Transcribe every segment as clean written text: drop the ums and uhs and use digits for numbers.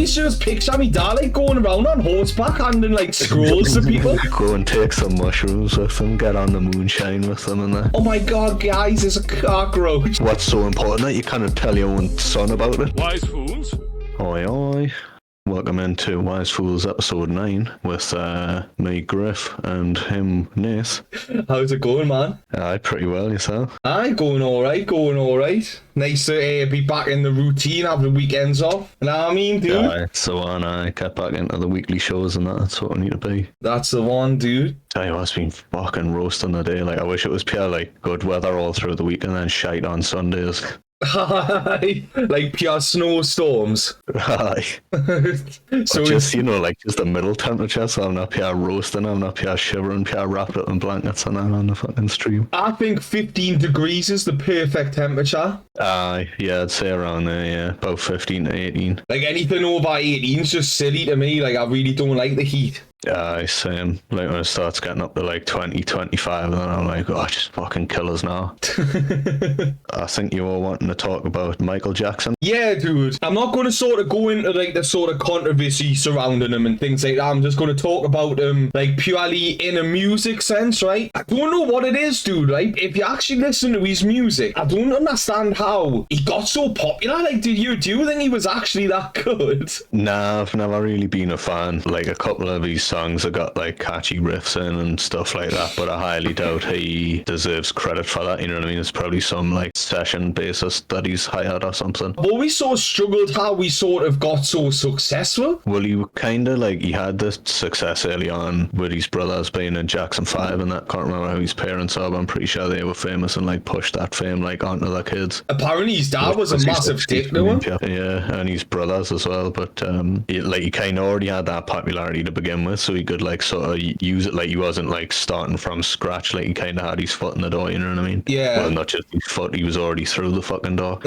always just picture me dad like going around on horseback handing like scrolls to people. Go and take some mushrooms with them, get on the moonshine with them and that. Oh my god, guys, there's a cockroach. What's so important that you kind of tell your own son about it? Wisefools? Oi, oi. Welcome into Wise Fools episode 9 with me, Griff, and him, Nath. How's it going, man? Aye, pretty well, yourself? Aye, going alright. Nice to be back in the routine, have the weekends off. You know what I mean, dude? Aye, so on, I get back into the weekly shows and that's what I need to be. That's the one, dude. Tell you what, it's been fucking roasting the day. Like, I wish it was pure, like, good weather all through the week and then shite on Sundays. Like pure snowstorms. Aye. So just, you know, like just the middle temperature, so I'm not pure roasting, I'm not pure shivering, pure wrapped up in blankets and that on the fucking stream. I think 15 degrees is the perfect temperature. Aye, yeah, I'd say around there, yeah, about 15 to 18. Like anything over 18 is just silly to me. Like I really don't like the heat. Aye, same. Like when it starts getting up to like 20, 25, and then I'm like, oh, just fucking kill us now. I think you were wanting to talk about Michael Jackson. Yeah, dude. I'm not going to sort of go into like the sort of controversy surrounding him and things like that. I'm just going to talk about him like purely in a music sense, right? I don't know what it is, dude, right? If you actually listen to his music, I don't understand how he got so popular. Like, do you think he was actually that good? Nah, I've never really been a fan. Like a couple of his songs have got like catchy riffs in and stuff like that, but I highly doubt he deserves credit for that, you know what I mean? It's probably some like session bassist that he's hired or something. But we sort of struggled how we sort of got so successful. Well, he kind of like, he had this success early on with his brothers being in Jackson 5 and that. Can't remember how his parents are, but I'm pretty sure they were famous and like pushed that fame like onto their kids. Apparently his dad was a massive dick to him. Yeah, and his brothers as well, but he kind of already had that popularity to begin with, so he could like sort of use it. Like he wasn't like starting from scratch, like he kind of had his foot in the door, you know what I mean? Yeah. Well, not just his foot, he was already through the fucking door.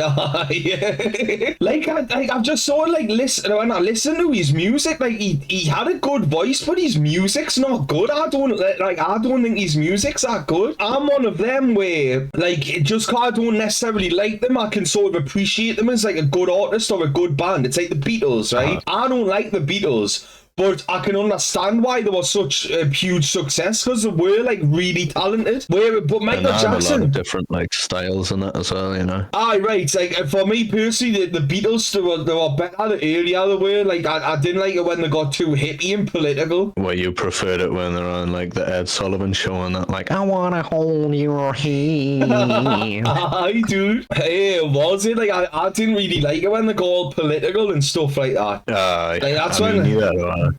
Yeah. Like I've just sort of like when I listen to his music, like he had a good voice, but his music's not good. I don't think his music's that good. I'm one of them where like just cause I don't necessarily like them, I can sort of appreciate them as like a good artist or a good band. It's like the Beatles, right? I don't like the Beatles, but I can understand why they were such a huge success, because they were like really talented. But Michael Jackson, a lot of different like styles in it as well, you know. Aye, right. Like for me personally, the Beatles they were better the earlier they were. Like I didn't like it when they got too hippie and political. Well, you preferred it when they're on like the Ed Sullivan show and that, like, I wanna hold your hand. Aye, dude. Hey, was it like I didn't really like it when they got all political and stuff like that. Aye, like, that's I when. mean, yeah,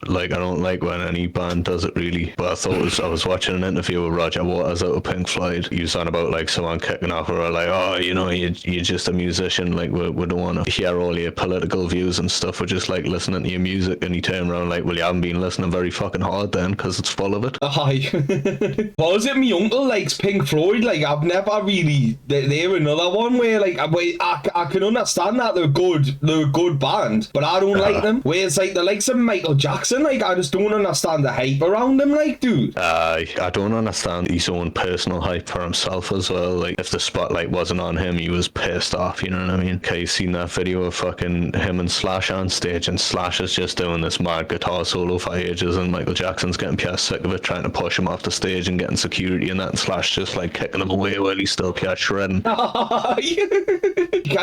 like I don't like when any band does it really, but I thought I was watching an interview with Roger Waters out of Pink Floyd. He was on about like someone kicking off or like, oh, you know, you're just a musician, like we don't want to hear all your political views and stuff, we're just like listening to your music. And he turned around like, well, you haven't been listening very fucking hard then, because it's full of it. Aye. Was it me uncle likes Pink Floyd? Like I've never really. They're another one where like I can understand that they're a good band, but I don't like them. Whereas like the likes of Michael Jackson, like I just don't understand the hype around him, like, dude. I don't understand his own personal hype for himself as well. Like if the spotlight wasn't on him, he was pissed off, you know what I mean? Okay, you seen that video of fucking him and Slash on stage, and Slash is just doing this mad guitar solo for ages, and Michael Jackson's getting pure sick of it, trying to push him off the stage and getting security and that, and Slash just like kicking him away while he's still pure shredding. Have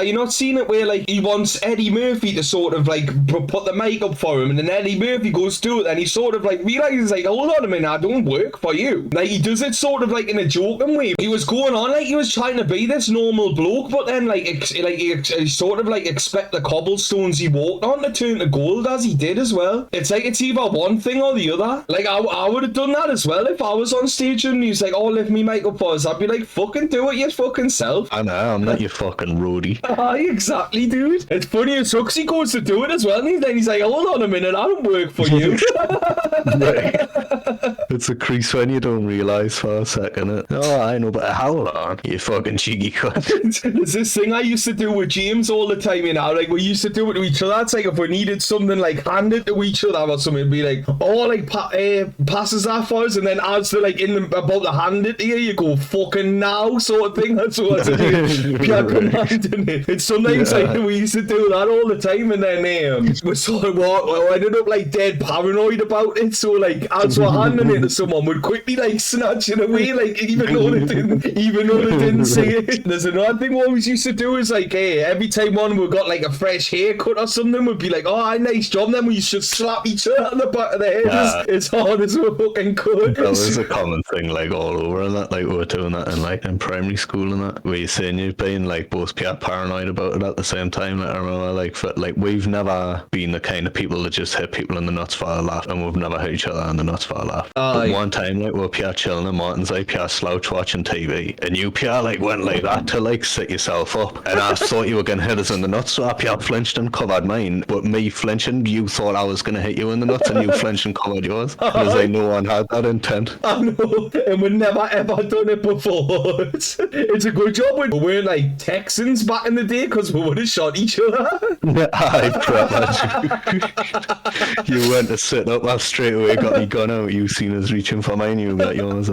you not seen it where like he wants Eddie Murphy to sort of like put the mic up for him, and then Eddie Murphy goes to it and he sort of like realizes like, hold on a minute, I don't work for you. Like he does it sort of like in a joking way. He was going on like he was trying to be this normal bloke, but then like he sort of like expect the cobblestones he walked on to turn to gold, as he did as well. It's like it's either one thing or the other. Like I would have done that as well if I was on stage and he was like, oh, lift me mic up for us. I'd be like, fucking do it, you fucking self. I know, I'm not your fucking roadie. Aye, exactly, dude. It's funny as Huxley goes to do it as well, and then he's like, hold on a minute, I don't work for you. It's a crease when you don't realise for a second. Oh, I know, but hold on, you fucking cheeky cunt. There's this thing I used to do with James all the time, you know, like we used to do it to each other. It's like if we needed something like handed to each other or something, it'd be like, oh, like passes that for us, and then as they're like about to hand it to you, you go fucking now sort of thing. That's what it's like. Pure commanding it. It's sometimes like we used to do that all the time, and then we sort of ended up like dead paranoid about it. So like as we're handing it to someone, we'd quickly like snatch it away, like even though they didn't see it. There's another thing we always used to do is like, hey, every time one we got like a fresh haircut or something, we'd be like, oh, nice job. Then we used to slap each other on the back of the head as hard as we fucking could. That was a common thing, like all over, and that, like we were doing that in like in primary school and that. Were you saying you've been like both pure paranoid about it at the same time? Like, I remember, like we've never been the kind of people that just hit people in the nuts for a laugh, and we've never hit each other in the nuts for a laugh. But one time, like we were pure chilling and Martin's like pure slouch watching TV, and you pure like went like that to like sit yourself up, and I thought you were gonna hit us in the nuts, so I pure flinched and covered mine. But me flinching, you thought I was gonna hit you in the nuts, and you flinched and covered yours. It was like no one had that intent. I know, and we've never ever done it before. It's a good job we weren't like Texans back in the day, because we would have shot each other. I promise you. You went to sit up, I straight away got my gun out. You seen us reaching for mine, you got yours.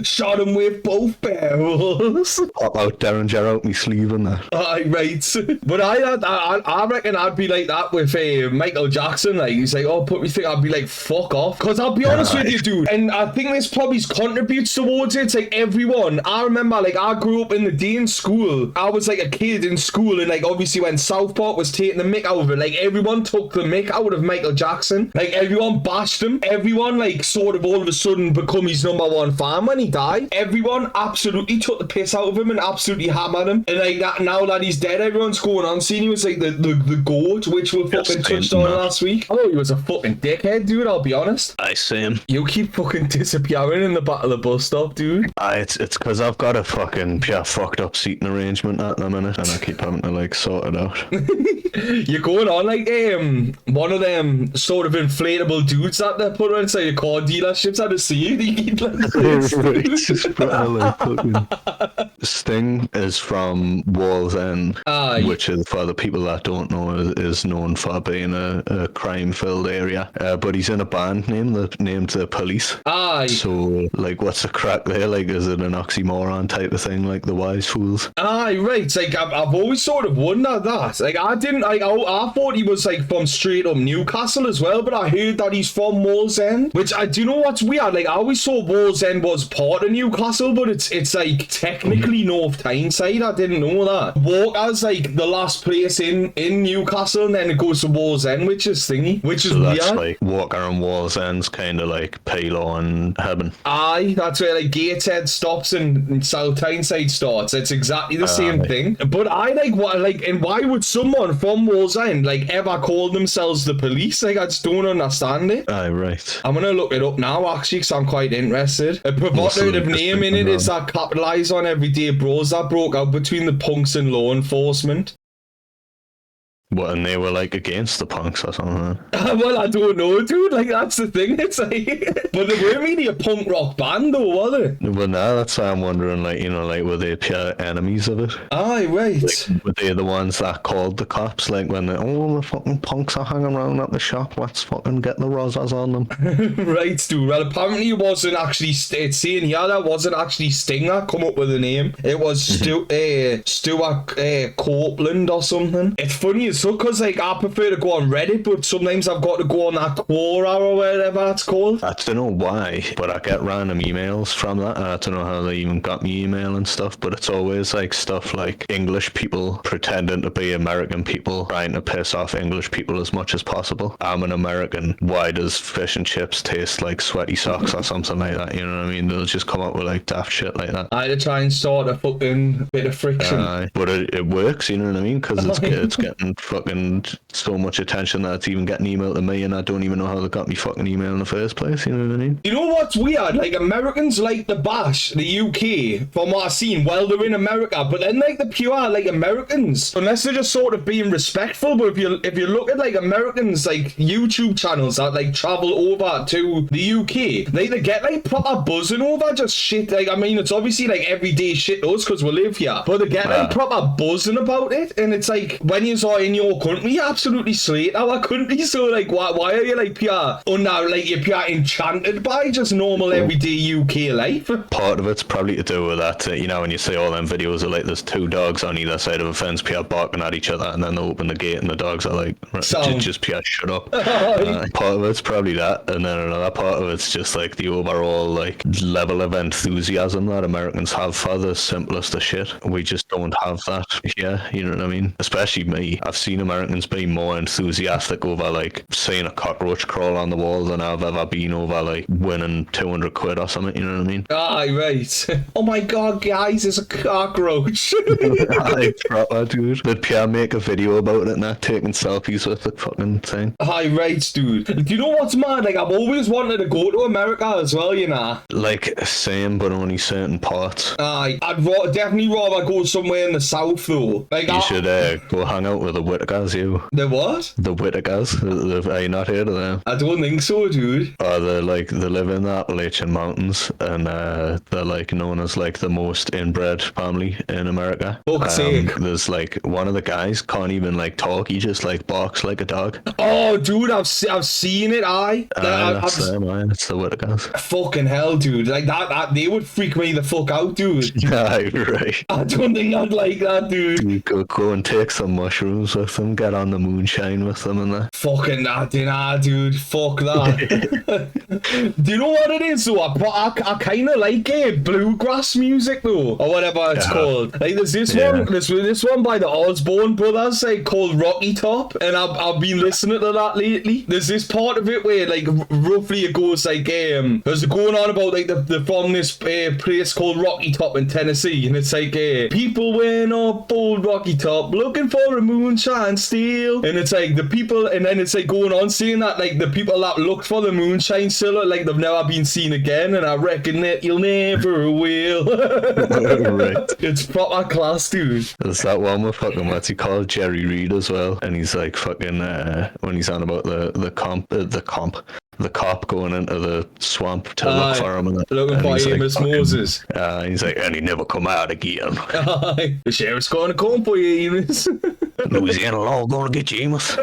Shot him with both barrels. Pop out Derringer out me sleeve and that. Right. But I reckon I'd be like that with Michael Jackson. Like he's like, oh, put me thing. I'd be like, fuck off. Because I'll be honest with you, dude. And I think this probably contributes towards it. It's like everyone. I remember, like, I grew up in the day in school. I was like a kid in school, and like obviously when South Park was taking the mick out of it, like everyone took the mick out of Michael Jackson. Like everyone bashed him. Everyone like sort of all of a sudden become his #1 fan when he died. Everyone absolutely took the piss out of him and absolutely hammered him. And like that, now that he's dead, everyone's going on saying he was like the GOAT, which we fucking touched on last week. I thought he was a fucking dickhead, dude, I'll be honest. I see him. You keep fucking disappearing in the back of the bus stop, dude. It's because I've got a fucking pure fucked up seating arrangement at the minute, and I keep having to like sort it out. You're going on like one of them sort of inflatable dudes that they put inside your car dealerships. I just see you. Sting is from Wall's End, which is, for the people that don't know, is known for being a crime-filled area. But he's in a band named the Police. So, like, what's the crack there? Like, is it an oxymoron type of thing, like the Wisefools? Right. Like, I've always sort of wondered that. Like, I thought he was like from straight up Newcastle as well, but I heard that he's from Wall's End. Which I do know what's weird. Like, I always thought Wall's End was part of Newcastle, but it's like technically North Tyneside. I didn't know that. Walker's like the last place in Newcastle, and then it goes to Wall's End, which is thingy, which is weird. That's like Walker and Wall's End's kind of like Palo and Heaven. Aye, that's where like Gateshead stops and South Tyneside starts. It's exactly the same thing. But I and why would someone from Wall's End like ever call themselves the Police? Like, I just don't understand it. Aye, right. I'm gonna look it up now actually, because I'm quite interested. A provocative name in it is that capitalise on everyday bros that broke out between the punks and law enforcement. What, and they were like against the punks or something? Well, I don't know, dude. Like, that's the thing. It's like, but they weren't really a punk rock band, though, were they? Well, no, that's why I'm wondering. Like, you know, like, were they pure enemies of it? Aye, right. Like, were they the ones that called the cops? Like, when the fucking punks are hanging around at the shop, let's fucking get the rozzers on them. Right, dude. Well, apparently it wasn't actually. It's saying here that wasn't actually Sting that come up with the name. It was Stuart Copeland or something. It's funny as so, because like I prefer to go on Reddit, but sometimes I've got to go on that Quora or whatever it's called. I don't know why, but I get random emails from that, and I don't know how they even got me email and stuff, but it's always like stuff like English people pretending to be American people, trying to piss off English people as much as possible. I'm an American. Why does fish and chips taste like sweaty socks or something like that? You know what I mean? They'll just come up with like daft shit like that. I try and start a fucking bit of friction. But it works, you know what I mean? Because it's getting fucking so much attention that it's even getting emailed to me, and I don't even know how they got me fucking email in the first place. You know what I mean? You know what's weird? Like, Americans like to bash the UK from what I've seen while they're in America, but then like the pure like Americans, unless they're just sort of being respectful. But if you look at like Americans like YouTube channels that like travel over to the UK, they get like proper buzzing over just shit. Like, I mean, it's obviously like everyday shit to us because we live here, but they get like proper buzzing about it, and it's like when you are in your country, you absolutely slate our country. So like, why are you like pure you're pure enchanted by just normal everyday UK life? Part of it's probably to do with that, you know, when you see all them videos of like there's two dogs on either side of a fence pure barking at each other, and then they open the gate and the dogs are like, just pure shut up. Part of it's probably that, and then another part of it's just like the overall like level of enthusiasm that Americans have for the simplest of shit. We just don't have that. Yeah, you know what I mean? Especially me. I've seen Americans be more enthusiastic over like seeing a cockroach crawl on the wall than I've ever been over like winning 200 quid or something, you know what I mean? Aye, right. Oh my god, guys, there's a cockroach. Aye, proper, dude. They'd pure make a video about it and that, taking selfies with the fucking thing. Aye, right, dude. Do you know what's mad? Like, I've always wanted to go to America as well, you know? Like, same, but only certain parts. Aye, I'd definitely rather go somewhere in the south, though. Like, you should go hang out with the Whittakers, you. The what? The Whittakers. Are you not heard of them? I don't think so, dude. They live in the Appalachian Mountains, and they're like known as like the most inbred family in America. Fuck's sake. There's like one of the guys can't even like talk. He just like barks like a dog. Oh, dude, I've seen it. That's them, man. It's the Whittakers. Fucking hell, dude. Like that they would freak me the fuck out, dude. Aye, right. I don't think I'd like that, dude. You could go and take some mushrooms with them, get on the moonshine with them and that. Fucking that, dude. Fuck that. Do you know what it is, though? I kind of like bluegrass music, though, or whatever it's called. Like, there's this one by the Osborne brothers, like, called Rocky Top, and I've been listening to that lately. There's this part of it where, like, roughly it goes like, there's going on about like the from this place called Rocky Top in Tennessee, and it's like people went up old Rocky Top looking for a moonshine still, and it's like the people, and then it's like going on saying that like the people that looked for the moonshine still, like they've never been seen again, and I reckon that you'll never will. Right. It's proper class, dude. There's that one with fucking what's he called, Jerry Reed as well, and he's like fucking when he's on about the cop going into the swamp to look for him, looking for Amos Moses. He's like, and he never come out again. The sheriff's going to come for you, Amos. Louisiana law gonna get you, Amos.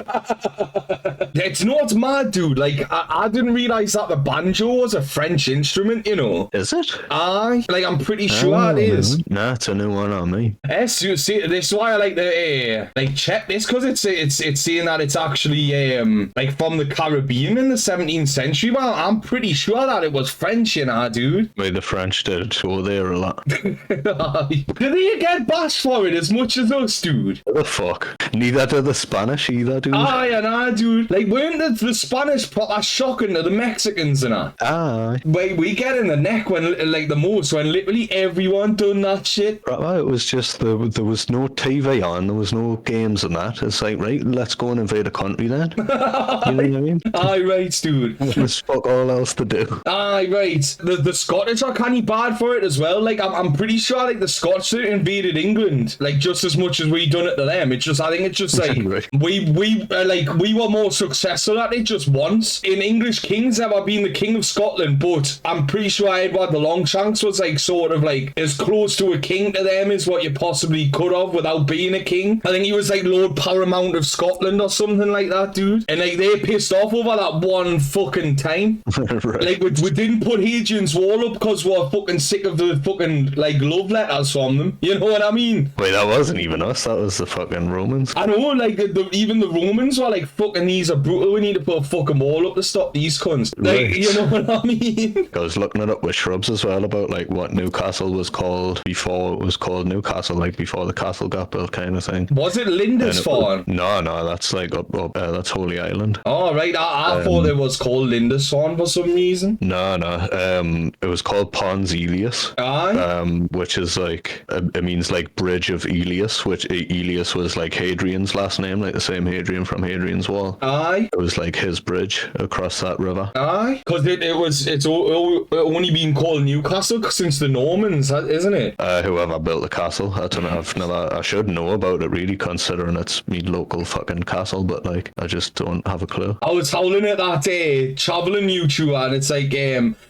It's not mad, dude. Like, I didn't realise that the banjo was a French instrument, you know. Is it? Aye. Like, I'm pretty sure it is. Nah, it's a new one on me. Yes, you see, this is why I like the, check this, because it's saying that it's actually, like, from the Caribbean in the 17th century. Well, I'm pretty sure that it was French, you know, dude. Well, the French did go there a lot. Did they get bashed for it as much as us, dude? What the fuck? Neither did the Spanish either, dude. Aye, dude. Like, weren't the Spanish proper shocking to the Mexicans and that? Aye. Wait, we get in the neck when, like, the most, when literally everyone done that shit. Right, it was just, there was no TV on, there was no games and that. It's like, right, let's go and invade a country then. You know what I mean? Aye, right, dude. There's fuck all else to do. Aye, right. The Scottish are kind of bad for it as well. Like, I'm pretty sure, like, the Scots invaded England, like, just as much as we done it to them. It's just, I think it's just, like, right. we were more successful at it just once. In English kings ever been the king of Scotland, but I'm pretty sure Edward the Longshanks was, like, sort of, like, as close to a king to them as what you possibly could have without being a king. I think he was, like, Lord Paramount of Scotland or something like that, dude. And, like, they pissed off over that one fucking time. Right. Like, we didn't put Hadrian's Wall up because we're fucking sick of the fucking, like, love letters from them. You know what I mean? Wait, that wasn't even us. That was the fucking Romans. I know, like, even the Romans were like, fucking, these are are brutal. We need to put a fucking wall up to stop these cunts. Like, Right. you know what I mean? I was looking it up with Shrubs as well about like what Newcastle was called before it was called Newcastle, like before the castle got built, kind of thing. Was it Lindisfarne? No, that's like up that's Holy Island. Oh, right. I thought it was called Lindisfarne for some reason. No, it was called Pons Elias. Aye. Which is like it means like bridge of Elias, which Elias was like Hadrian's last name, like the same Hadrian from Hadrian's Wall. Aye. It was like his bridge across that river. Aye. Because it's only been called Newcastle since the Normans, isn't it? Whoever built the castle, I don't know. I should know about it really, considering it's me local fucking castle, but like I just don't have a clue. I was howling at that traveling YouTuber, and it's like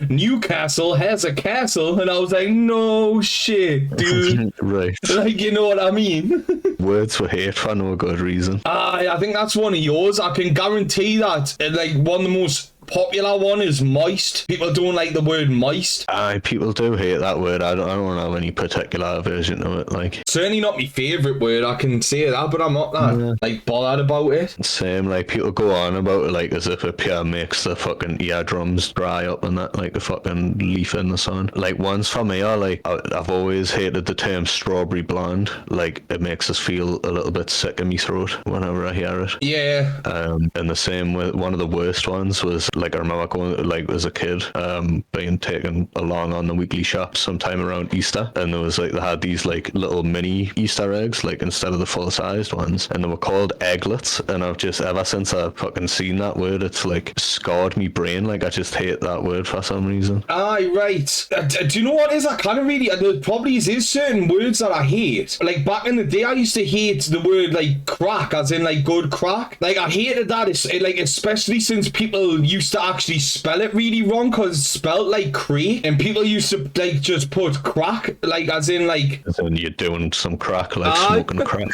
Newcastle has a castle, and I was like, no shit, dude. Right. Like, you know what I mean? Words for hate for no good reason. I think that's one of yours. I can guarantee that. Like, one of the most popular one is moist. People don't like the word moist. Aye, people do hate that word. I don't have any particular aversion to it. Like, certainly not my favourite word, I can say that, but I'm not that like bothered about it. same, like people go on about it like as if it pure makes the fucking eardrums dry up and that, like the fucking leaf in the sun. Like ones for me are like, I've always hated the term strawberry blonde. Like it makes us feel a little bit sick in my throat whenever I hear it. Yeah. And the same with one of the worst ones was like, I remember going like as a kid, being taken along on the weekly shop sometime around Easter, and there was like, they had these like little mini Easter eggs, like instead of the full sized ones, and they were called egglets, and I've just, ever since I've fucking seen that word, it's like scarred me brain. Like I just hate that word for some reason. Aye, right. Do you know what is? I kind of really, there probably is certain words that I hate. Like back in the day, I used to hate the word like crack, as in like good crack. Like I hated that. It's like, especially since people used to actually spell it really wrong, because it's spelled like crate, and people used to like just put crack, like as in like. As in you're doing some crack, like smoking crack.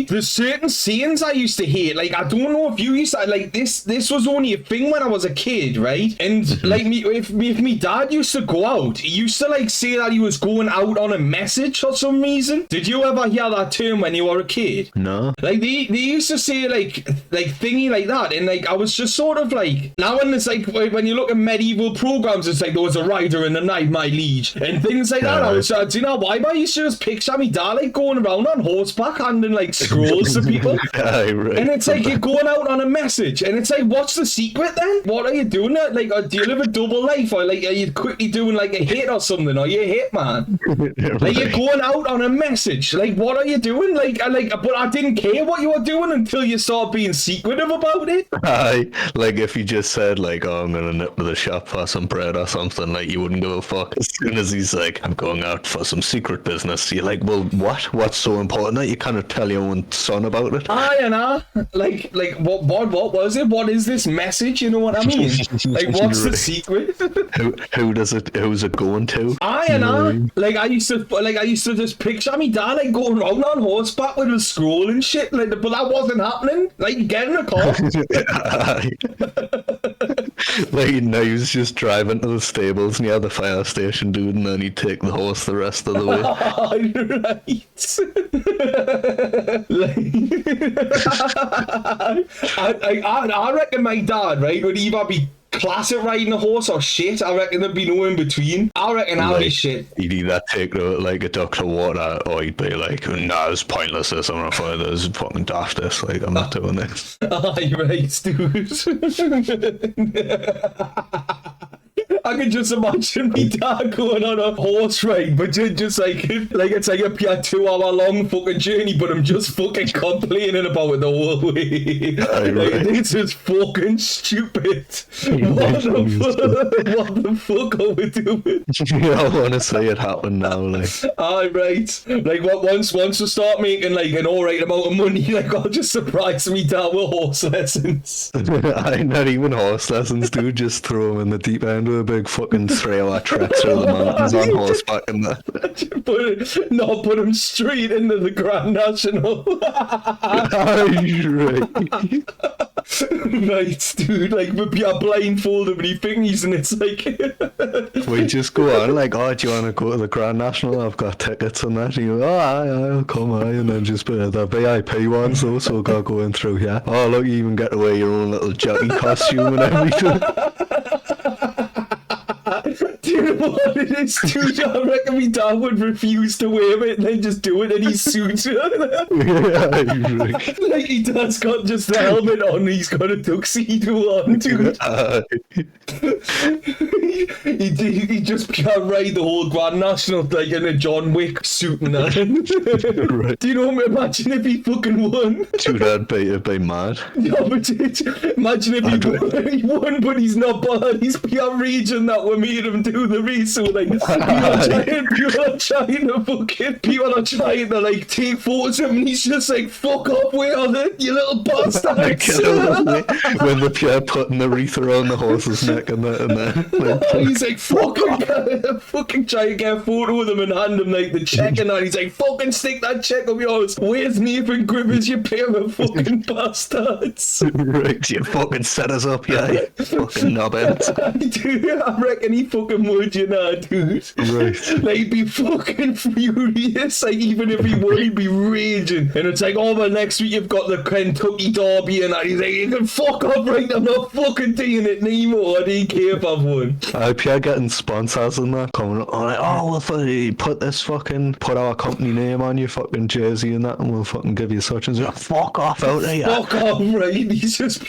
There's certain sayings I used to hate. Like I don't know if you used to like this. This was only a thing when I was a kid, right? And like me, if me dad used to go out, he used to like say that he was going out on a message for some reason. Did you ever hear that term when you were a kid? No. Like they used to say like thingy like that, and like I was just sort of like, now when it's like when you look at medieval programs, it's like there was a rider in the night, my liege, and things like that. I was do you know why? But I used to just picture me dad like going around on horseback handing like scrolls to people. Aye, right. And it's like you're going out on a message, and it's like, what's the secret then? What are you doing? Like, do you live a double life, or like are you quickly doing like a hit or something? Are you a hit man? Like you're going out on a message. Like what are you doing? But I didn't care what you were doing until you start being secretive about it. Aye, like if you just said like, oh, I'm gonna nip to the shop for some bread or something, like you wouldn't give a fuck. As soon as he's like, I'm going out for some secret business, you're like, well, what? What's so important that you can't tell your own son about it? Aye, and like what was it? What is this message? You know what I mean? Like what's the secret? Who's it going to? Aye, and like I used to just picture me dad like going around on horseback with a scroll and shit, like, but that wasn't happening. Like get in a car. Like now he was just driving to the stables near the fire station, dude, and then he'd take the horse the rest of the way. Right. I reckon my dad, right, would either be classic riding a horse or shit. I reckon there'd be no in between. I reckon I'll be shit. He'd either take like a duck to water, or he'd be like, nah, it's pointless this, I'm not for this, fucking daft this, like I'm not doing this. Aye, right, dude. I can just imagine me dad going on a horse ride, but just like it's like a 2-hour long fucking journey, but I'm just fucking complaining about it the whole way. Like, this is fucking stupid. What the fuck are we doing? Yeah, I want to say it happened now, like. Aye, right. Like once we start making like an alright amount of money, like I'll just surprise me dad with horse lessons. I not even horse lessons, dude. Just throw him in the deep end with a big big fucking 3-hour trek through the mountains on horseback and that. Put him straight into the Grand National. Right, dude, like, we are blindfolded with his thingies, and it's like... We just go on, like, oh, do you want to go to the Grand National? I've got tickets and that. And you go, oh, I'll come, and then just the VIP ones, though, so we've got going through here. Oh, look, you even get to wear your own little jockey costume and everything. Do you know what it is, dude? I reckon my dad would refuse to wear it and then just do it in his suit. Like, he dad's got just the helmet on, he's got a tuxedo on, dude. He just can't ride the whole Grand National like in a John Wick suit and that. Right. Do you know, imagine if he fucking won? Dude, I'd be mad. No, but imagine if he won, but he's not bad. He's PR region that we made him do the race. So like, people are trying to like take photos of him, and he's just like, fuck off, where are they, you little bastards? When the PR putting the wreath around the horse's neck and that. He's like, fucking try to get a photo with him and hand him like the check and that. He's like, fucking stick that check up yours. Where's Nathan Grimmers, you pair of fucking bastards? Right, you fucking set us up, yeah, you fucking knobheads. Dude, I reckon he fucking would, you know, dude. Right. Like, he'd be fucking furious. Like, even if he won, he'd be raging. And it's like, oh, well, next week you've got the Kentucky Derby and that. He's like, you can fuck off, right? I'm not fucking doing it anymore. I didn't care if I've won. I'd be getting sponsors and that coming up. Like, oh, we'll put our company name on your fucking jersey and that, and we'll fucking give you such and such. Fuck off out there. Fuck off, right? He's just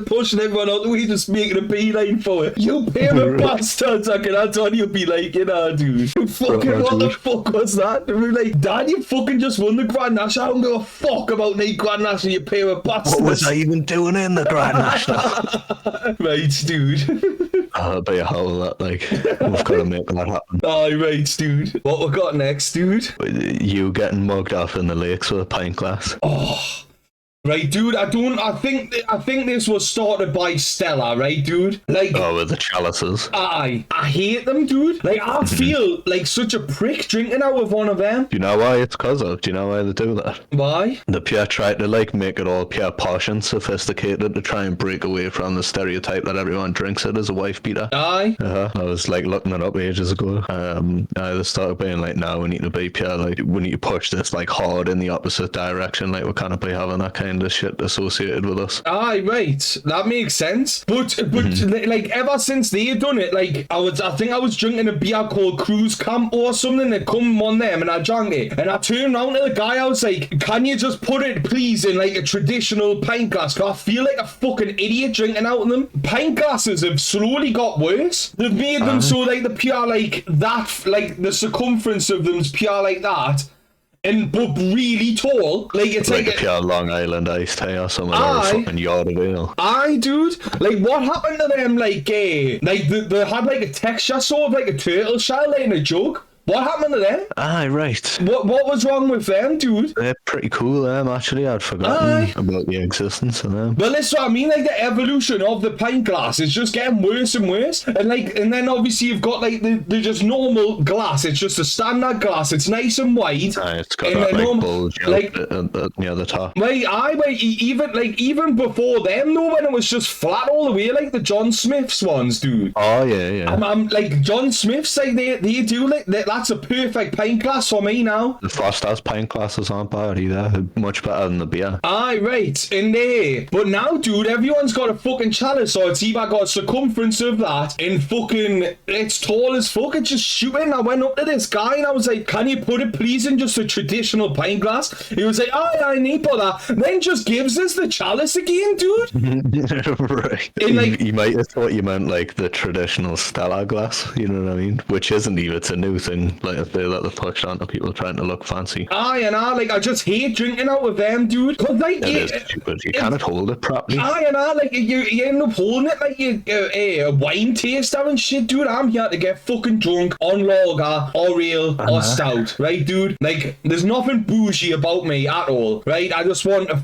pushing everyone out the way, just making a beeline for it. You pair of bastards, that's what you'll be like, you know, dude. Fucking what the fuck was that? We're like, Dad, you fucking just won the Grand National. I don't give a fuck about the Grand National, you pair of bastards. What was I even doing in the Grand National? Right, dude. I'll be a hell of that, like, we've got to make that happen. Aye, right, dude. What we got next, dude? You getting mugged off in the lakes with a pint glass. Oh, right, dude. I think this was started by Stella, right, dude? Like, oh, with the chalices. I hate them, dude. Like, I feel like such a prick drinking out of one of them. Do you know why it's cause of? Do you know why they do that? Why? The pure try to like make it all pure posh and sophisticated to try and break away from the stereotype that everyone drinks it as a wife beater. Aye. I was like looking it up ages ago. They started being like, now we need to be pure, like we need to push this like hard in the opposite direction. Like we can't be having that kind of shit associated with us. Aye, right. That makes sense. But like ever since they done it, like I think I was drinking a beer called Cruise Camp or something that come on them, and I drank it, and I turned around to the guy. I was like, can you just put it please in like a traditional pint glass? Cause I feel like a fucking idiot drinking out of them. Pint glasses have slowly got worse. They've made them so like the pure like that, like the circumference of them's pure like that, and but really tall. Like it's like a pure Long Island iced tea or something, or a fucking yard of ale. Aye, dude. Like what happened to them? Like they had like a texture sort of like a turtle shell like in a jug. What happened to them? Aye, right. What was wrong with them, dude? They're pretty cool, actually. I'd forgotten about the existence of them. Well, that's what I mean, like the evolution of the pint glass is just getting worse and worse. And then obviously you've got like the just normal glass. It's just a standard glass. It's nice and wide. Aye, it's got that like bulge near the top. Even before them though, when it was just flat all the way, like the John Smith's ones, dude. Oh yeah. I'm like John Smith's, like they do like that's a perfect pint glass for me now. The Foster's pint glasses aren't bad either. Much better than the beer. Aye, right. In there. But now, dude, everyone's got a fucking chalice, so it's either got a circumference of that and fucking it's tall as fuck. It's just shooting. I went up to this guy and I was like, can you put it please in just a traditional pint glass? He was like, I need for that. Then just gives us the chalice again, dude. Right. And like, you might have thought you meant like the traditional Stella glass, you know what I mean? Which isn't even, it's a new thing. Like I feel that they've pushed onto people trying to look fancy. Like I just hate drinking out of them, dude. Cause like it is stupid. You cannot hold it properly. Like you end up holding it like a wine taster and shit, dude. I'm here to get fucking drunk on lager or ale or stout, right, dude? Like there's nothing bougie about me at all, right? I just want a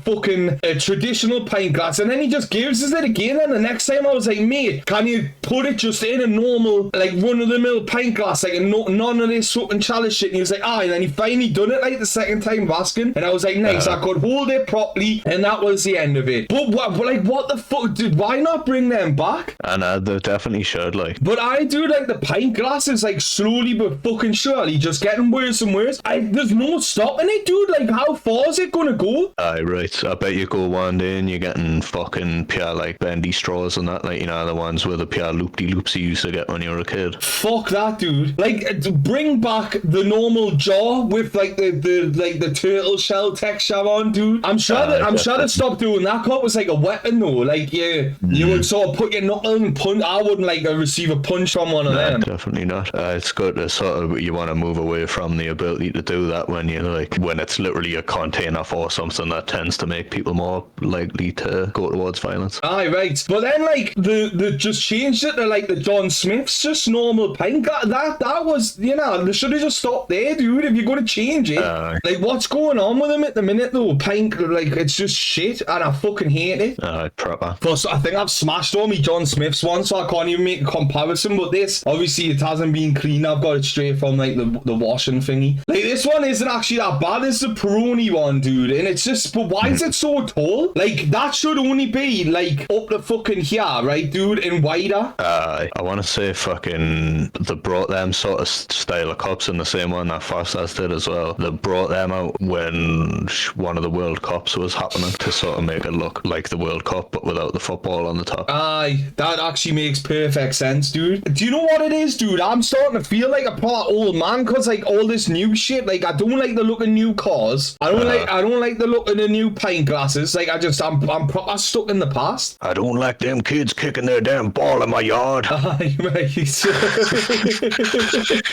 traditional pint glass, and then he just gives us it again. And the next time I was like, mate, can you put it just in a normal, like, run-of-the-mill pint glass, like, none of this fucking chalice shit. And he was like, and then he finally done it, like, the second time of asking. And I was like, nice, I could hold it properly, and that was the end of it. But, what the fuck, dude, why not bring them back? And they definitely should, like. But I do, like, the pint glasses, like, slowly but fucking surely just getting worse and worse. There's no stopping it, dude. Like, how far is it gonna go? Aye, right. I bet you go one day and you're getting fucking pure, like, bendy straws and that, like, you know, the ones with the pure loop-de-loops you used to get when you were a kid. Fuck that, dude. Like, bring back the normal jar with, like, the turtle shell texture on, dude. I'm sure they stopped doing that. Cause it was like a weapon, though. Like, you would sort of put your knuckle and punch. I wouldn't, like, receive a punch from one of them. Definitely not. It's good to sort of, you want to move away from the ability to do that when you, like, when it's literally a container for something that tends to make people more likely to go towards violence. Aye, right. But then, like, the just changed it to, like, the John Smith's just normal pint. That was, you know, they should have just stopped there, dude, if you're going to change it. Like, what's going on with them at the minute, though? Pint, like, it's just shit, and I fucking hate it. Proper. Plus, I think I've smashed all my John Smith's one, so I can't even make a comparison, but this, obviously, it hasn't been clean. I've got it straight from, like, the washing thingy. Like, this one isn't actually that bad. It's the Peroni one, dude, and it's just, but why is it so tall? Like, that should only be, like, up to fucking here, right, dude, and wider. I want to say fucking, they brought them sort of style of cups in the same one that Foster's did as well. They brought them out when one of the World Cups was happening to sort of make it look like the World Cup, but without the football on the top. Aye, that actually makes perfect sense, dude. Do you know what it is, dude? I'm starting to feel like a proper old man, because, like, all this new shit, like, I don't like the look of new cars. I don't like the look of the new pint glasses. Like, I'm proper stuck in the past. I don't like them kids kicking their damn ball in my yard. Aye, right.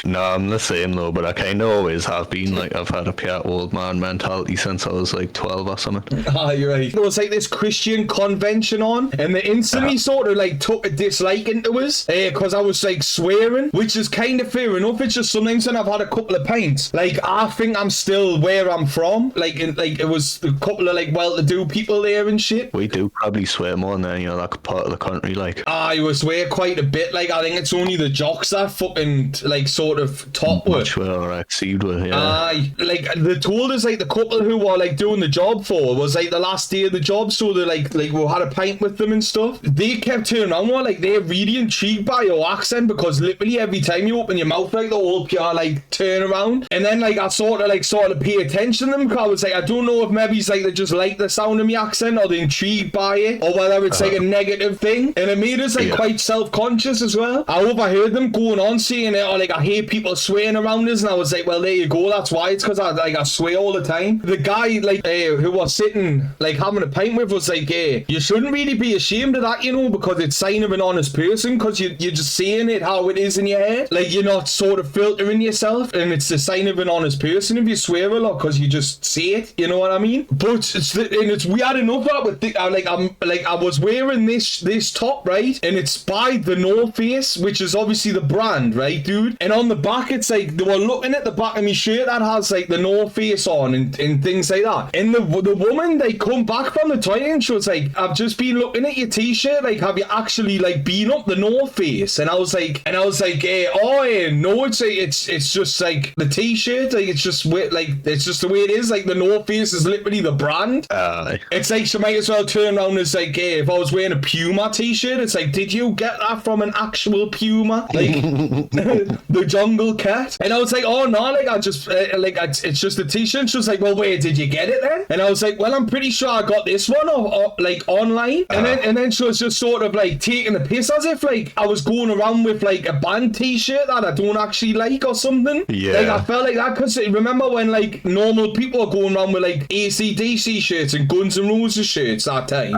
No, I'm the same though, but I kind of always have been. Like, I've had a pure old man mentality since I was like 12 or something. Aye, right. There was like this Christian convention on, and they instantly sort of like took a dislike into us because I was like swearing, which is kind of fair enough. It's just sometimes when I've had a couple of pints, like, I think I'm still where I'm from. Like, it was a couple of like well-to-do people there and shit. We do probably swear more than any other part of the country, like. Aye, we swear quite a bit. Like, I think it's only the jocks that fucking like sort of top with. Much well exceed with, yeah. Aye, like they told us like the couple who were like doing the job for was like the last day of the job, so they like we had a pint with them and stuff. They kept turning around, were like they're really intrigued by your accent, because literally every time you open your mouth, like the whole PR like turn around. And then like I sort of pay attention to them, because I was like, I don't know if maybe it's like they just like the sound of my accent, or they're intrigued by it, or whether it's like a negative thing. And it made us like quite self-conscious as well. I overheard them going on saying it, or like, I hear people swearing around us, and I was like, well, there you go, that's why. It's because I swear all the time. The guy like who was sitting like having a pint with was like, you shouldn't really be ashamed of that, you know, because it's sign of an honest person, because you're just saying it how it is in your head. Like, you're not sort of filtering yourself, and it's the sign of an honest person if you swear a lot, because you just say it, you know what I mean? But it's weird enough that with I was wearing this top, right, and it's by the North Face, which is obviously the brand, right, dude? And on the back, it's like they were looking at the back of my shirt that has like the North Face on and things like that. And the woman, they come back from the toilet and she was like, I've just been looking at your t-shirt, like, have you actually like been up the North Face? And I was like, no, it's just like the t-shirt, like, it's just the way it is. Like, the North Face is literally the brand. It's like she might as well turn around and say, if I was wearing a Puma t-shirt, it's like, did you get that from an actual Puma, like the jungle cat? And I was like, oh no, like, I just it's just a t-shirt. She was like, well, where did you get it then? And I was like, well, I'm pretty sure I got this one like online. And then she was just sort of like taking the piss, as if like I was going around with like a band t-shirt that I don't actually like or something. Yeah, like, I felt like that, because remember when like normal people are going around with like AC/DC shirts and Guns N' Roses shirts that time?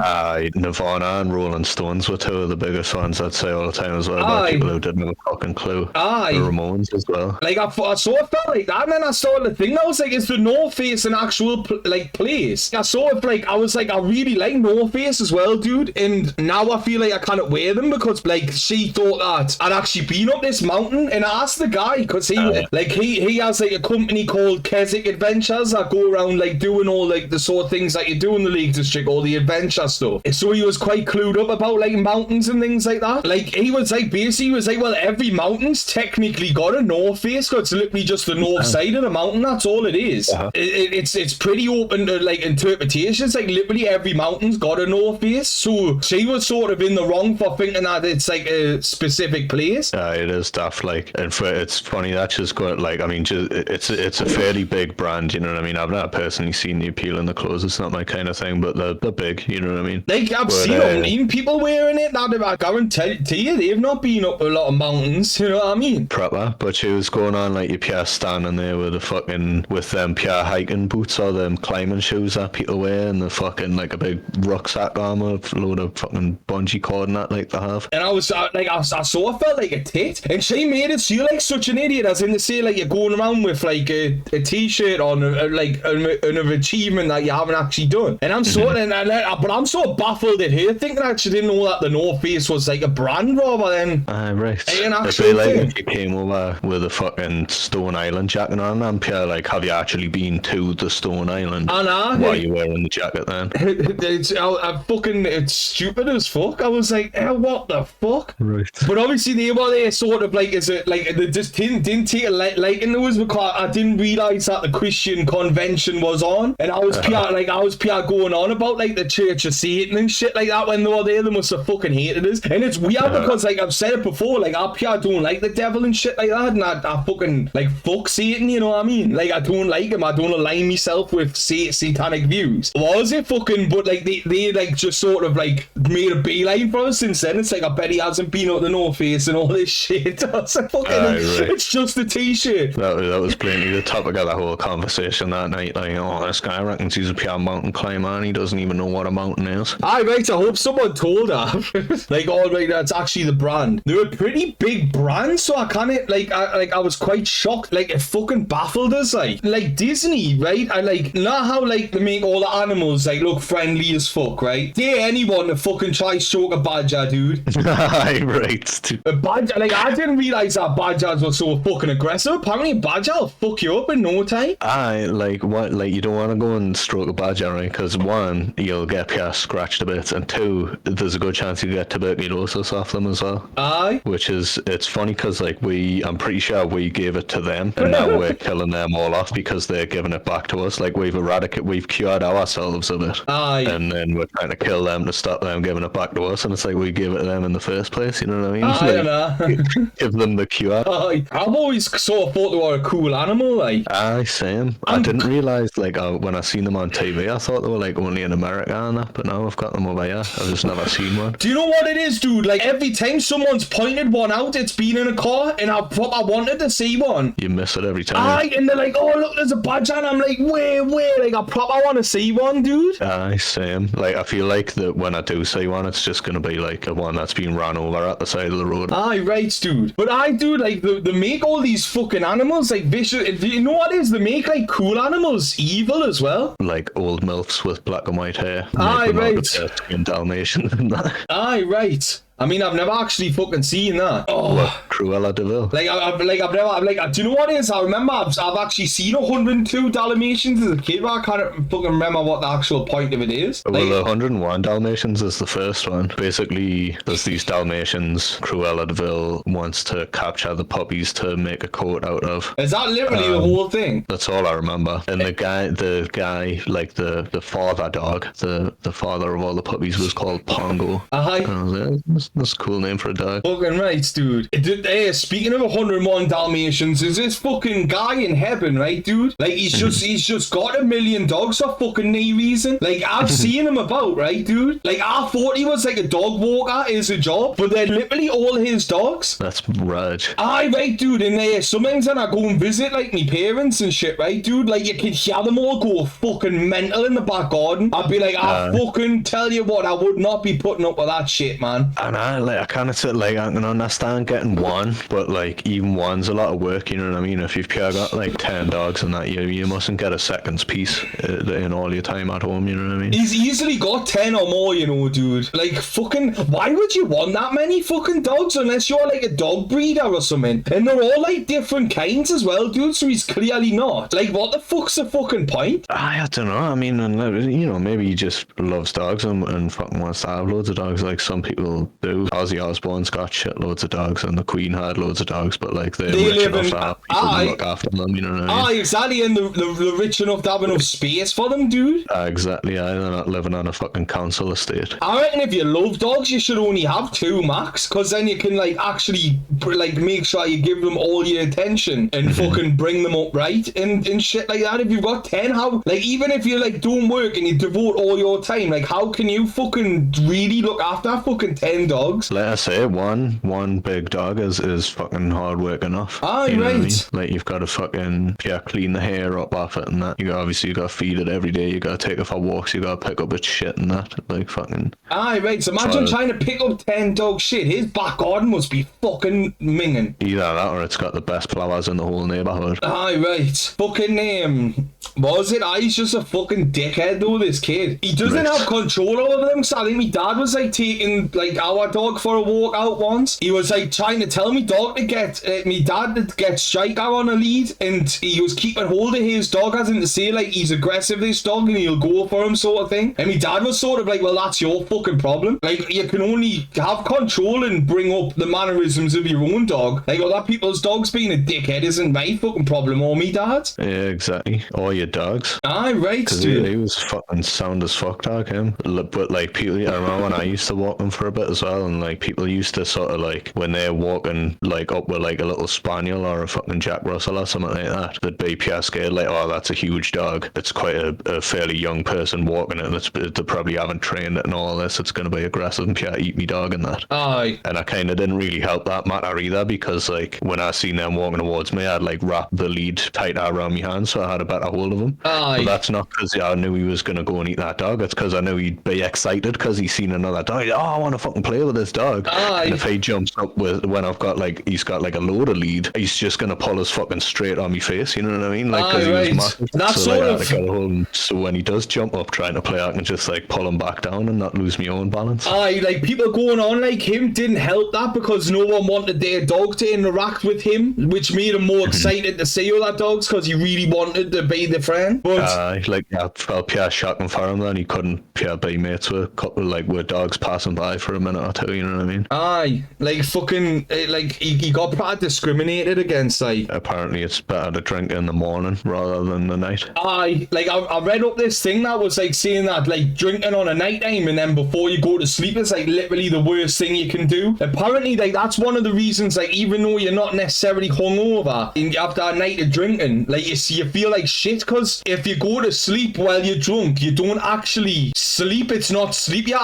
Nirvana and Rolling Stones were two of the biggest ones, I'd say, all the time as well. About people who didn't have a fucking clue. The Ramones as well. Like, I sort of felt like that, and then I started to think, I was like, is the North Face an actual place? I sort of like, I was like, I really like North Face as well, dude, and now I feel like I can't wear them, because like she thought that I'd actually been up this mountain. And I asked the guy, because he has like a company called Keswick Adventures that go around like doing all like the sort of things that you do in the Lake District, all the adventure stuff. So he was quite clued up about like mountains and things like that. Like, he was like, basically, he was like, well, every mountain's technically got a north face, because it's literally just the north side of the mountain. That's all it is. It's pretty open to like interpretations. Like, literally every mountain's got a north face. So she was sort of in the wrong for thinking that it's like a specific place. It is daft. Like, and it's funny that she's got like, I mean, it's a fairly big brand. You know what I mean? I've not personally seen the appeal in the clothes. It's not my kind of thing, but they're big. You know what I mean? Like, I've seen even people wearing it. That I guarantee you, they've not been up a lot of mountains. You know what I mean? Proper. But she was going on like your pure standing there with them pure hiking boots or them climbing shoes that people wear, and the fucking like a big rucksack arm with a load of fucking bungee cord and that like they have. And I was like, I felt like a tit, and she made it so you're like such an idiot, as in to say like you're going around with like a t-shirt on like an achievement that you haven't actually done. And I'm sort of, but I'm so baffled at her thinking that she didn't know that the North Face was like a brand rather than right. an actual It'd be like thing. if you came over with a fucking Stone Island jacket on, and pure like, have you actually been to the Stone Island? I know. Why are you wearing the jacket then? It's stupid as fuck. I was like, what the fuck? Right. But obviously they were there sort of like, is it like, they just didn't take a liking to us because I didn't realise that the Christian convention was on, and I was PR going on about like the Church of Satan and shit like that when they were there. They must have fucking hated us. And it's weird because like I've said it before, like I PR don't like the devil and shit like that, and I fucking like fuck Satan, you know what I mean? Like I don't like him. I don't align myself with satanic views. Was it fucking? But like they like just sort of like made a beeline for us since then. It's like, I bet he hasn't been up the North Face and all this shit. I was like, fucking, it's just a t-shirt. That was plainly the topic of that whole conversation that night. Like, oh, this guy reckons he's a pure mountain climber and he doesn't even know what a mountain is. Aye, right, I hope someone told her. Like, all right, that's actually the brand. They were pretty big brands, so I kind of, I was quite shocked. Like, it fucking baffled us, like Disney, right? I like, not how, like, they make all the animals, like, look friendly as fuck, right? Dare anyone to fucking try stroke a badger, dude. Aye, right. A badger, like, I didn't realise that badgers were so fucking aggressive. Apparently, a badger will fuck you up in no time. Aye, like, what, like, you don't want to go and stroke a badger, right? Because one, you'll get scratched a bit, and two, there's a good chance you get tuberculosis off them as well. Aye. Which is, it's funny because, like, I'm pretty sure we gave it to them, and now we're killing them all off because they're giving it back to us. Like, we've cured ourselves of it. Aye. And then we're trying to kill them to stop them giving it back to us, and it's like we gave it to them in the first place, you know what I mean? I don't know. Give them the cure. Aye. I've always sort of thought they were a cool animal, like. Aye, same. I didn't realise, like, when I seen them on TV, I thought they were, like, only in America and that, but now I've got them over here. I've just never seen one. Do you know what it is, dude? Like, every time someone's pointed one out, it's been in a car, and I wanted to see one. You miss it every time. Aye, and they're like, oh, look, there's a badger, and I'm like, where? Like, I proper want to see one, dude. Aye, same. Like, I feel like that when I do see one, it's just going to be, like, a one that's been run over at the side of the road. Aye, right, dude. But I do, like, they make all these fucking animals, like, vicious. You know what it is? They make, like, cool animals evil as well. Like old MILFs with black and white hair. Aye, right. And Dalmatian and that. Aye, right. I mean, I've never actually fucking seen that. Oh, what, Cruella de Vil? I've never, do you know what it is? I remember I've actually seen 102 Dalmatians as a kid, but I can't fucking remember what the actual point of it is. Well, the 101 Dalmatians is the first one. Basically, there's these Dalmatians Cruella de Vil wants to capture the puppies to make a coat out of. Is that literally the whole thing? That's all I remember. And the guy, like the father dog, the father of all the puppies was called Pongo. Aye. And I was like, that's a cool name for a dog. Fucking right, dude. Hey, speaking of 101 Dalmatians, is this fucking guy in heaven, right, dude? Like, he's just got 1 million dogs for fucking no reason. Like, I've seen him about, right, dude? Like, I thought he was like a dog walker as a job, but they're literally all his dogs. That's Raj. Aye, right, dude. And sometimes when I go and visit, like, my parents and shit, right, dude? Like, you can hear them all go fucking mental in the back garden. I'd be like, I fucking tell you what, I would not be putting up with that shit, man. And I kind of said, like, I can understand getting one, but like even one's a lot of work, you know what I mean? If you've pure got like 10 dogs and that, you mustn't get a second's piece in all your time at home, you know what I mean? He's easily got 10 or more, you know, dude. Like, fucking, why would you want that many fucking dogs unless you're like a dog breeder or something? And they're all like different kinds as well, dude, so he's clearly not. Like, what the fuck's the fucking point? I don't know. I mean, you know, maybe he just loves dogs and fucking wants to have loads of dogs. Like some people do. Ozzy Osbourne's got shitloads of dogs, and the Queen had loads of dogs, but like they're They rich live enough in- to have people to look after them, you know what I mean? Exactly, and they're rich enough to have enough space for them, dude. Exactly, they're not living on a fucking council estate. I reckon if you love dogs, you should only have 2 max, because then you can like actually like make sure you give them all your attention and fucking bring them up right and shit like that. If you've got 10, how, like, even if you like don't work and you devote all your time, like, how can you fucking really look after fucking 10 dogs? Let us say one big dog is fucking hard work enough. Aye, You know what I right. mean? Like, you've got to fucking clean the hair up off it and that. You got to feed it every day. You got to take it for walks. You got to pick up its shit and that. Like, fucking. Aye, right. So imagine trying to pick up 10 dog shit. His back garden must be fucking minging. Either that or it's got the best flowers in the whole neighborhood. Aye, right. Fucking what was it? He's just a fucking dickhead though, this kid. He doesn't Right. have control over them, so I think my dad was like taking like our dog for a walk out once. He was like trying to tell me dog to get me dad to get Striker on a lead, and he was keeping hold of his dog as in to say like he's aggressive, this dog, and he'll go for him sort of thing. And my dad was sort of like, well, that's your fucking problem. Like, you can only have control and bring up the mannerisms of your own dog. Like, other people's dogs being a dickhead isn't my fucking problem or me dad's. Yeah, exactly. Or your dogs. Aye, right, Because dude. he was fucking sound as fuck, dog, him. But like, people, I remember when I used to walk them for a bit as well, and like, people used to sort of like, when they're walking like up with like a little spaniel or a fucking Jack Russell or something like that, they'd be pure scared, like, oh, that's a huge dog. It's quite a fairly young person walking it. They probably haven't trained it and all this. It's going to be aggressive and pure eat me dog and that. Aye. And I kind of didn't really help that matter either, because like, when I seen them walking towards me, I'd like wrap the lead tighter around my hand so I had a better hold of him. Aye. But that's not because I knew he was going to go and eat that dog. It's because I knew he'd be excited because he's seen another dog. Oh, I want to fucking play with this dog. Aye. And if he jumps up with, when I've got like, he's got like a load of lead, he's just going to pull us fucking straight on my face. You know what I mean? Like, because Aye, he was right. massive. That's so, like, sort I of- had to get a hold of him. So when he does jump up trying to play, I can just like pull him back down and not lose my own balance. Aye, like, people going on like him didn't help that, because no one wanted their dog to interact with him, which made him more excited to see other dogs because he really wanted to be the friend. But Like, I felt pure shocking for him then. He couldn't pure be mates with a couple, like, with dogs passing by for a minute or two, you know what I mean? aye, like, fucking, like, he got pretty discriminated against, like. Apparently it's better to drink in the morning rather than the night. Aye, like, I read up this thing that was like saying that like drinking on a night time and then before you go to sleep is like literally the worst thing you can do. Apparently, like, that's one of the reasons, like, even though you're not necessarily hungover and after a night of drinking, like, you feel like shit, because if you go to sleep while you're drunk, you don't actually sleep. It's not sleep. You're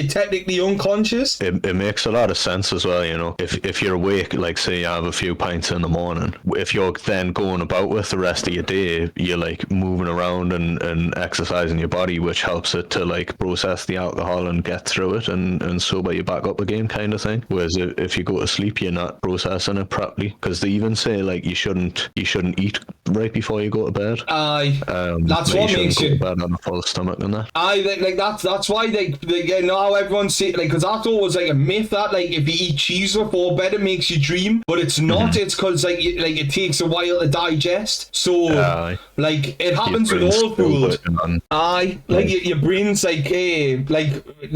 technically unconscious. It makes a lot of sense as well, you know. If you're awake, like, say you have a few pints in the morning, if you're then going about with the rest of your day, you're like moving around and exercising your body, which helps it to like process the alcohol and get through it and sober you back up again, kind of thing. Whereas if you go to sleep, you're not processing it properly, because they even say like you shouldn't eat right before you go to bed. Aye, that's what makes you you. go to bed on a full stomach and that. Aye, like that's why they now everyone say, like, because I thought it was like a myth that like if you eat cheese before bed it makes you dream, but it's not. It's because like it takes a while to digest, so Aye. like it happens Your with brain's all still food. working on- Aye, like your brain's like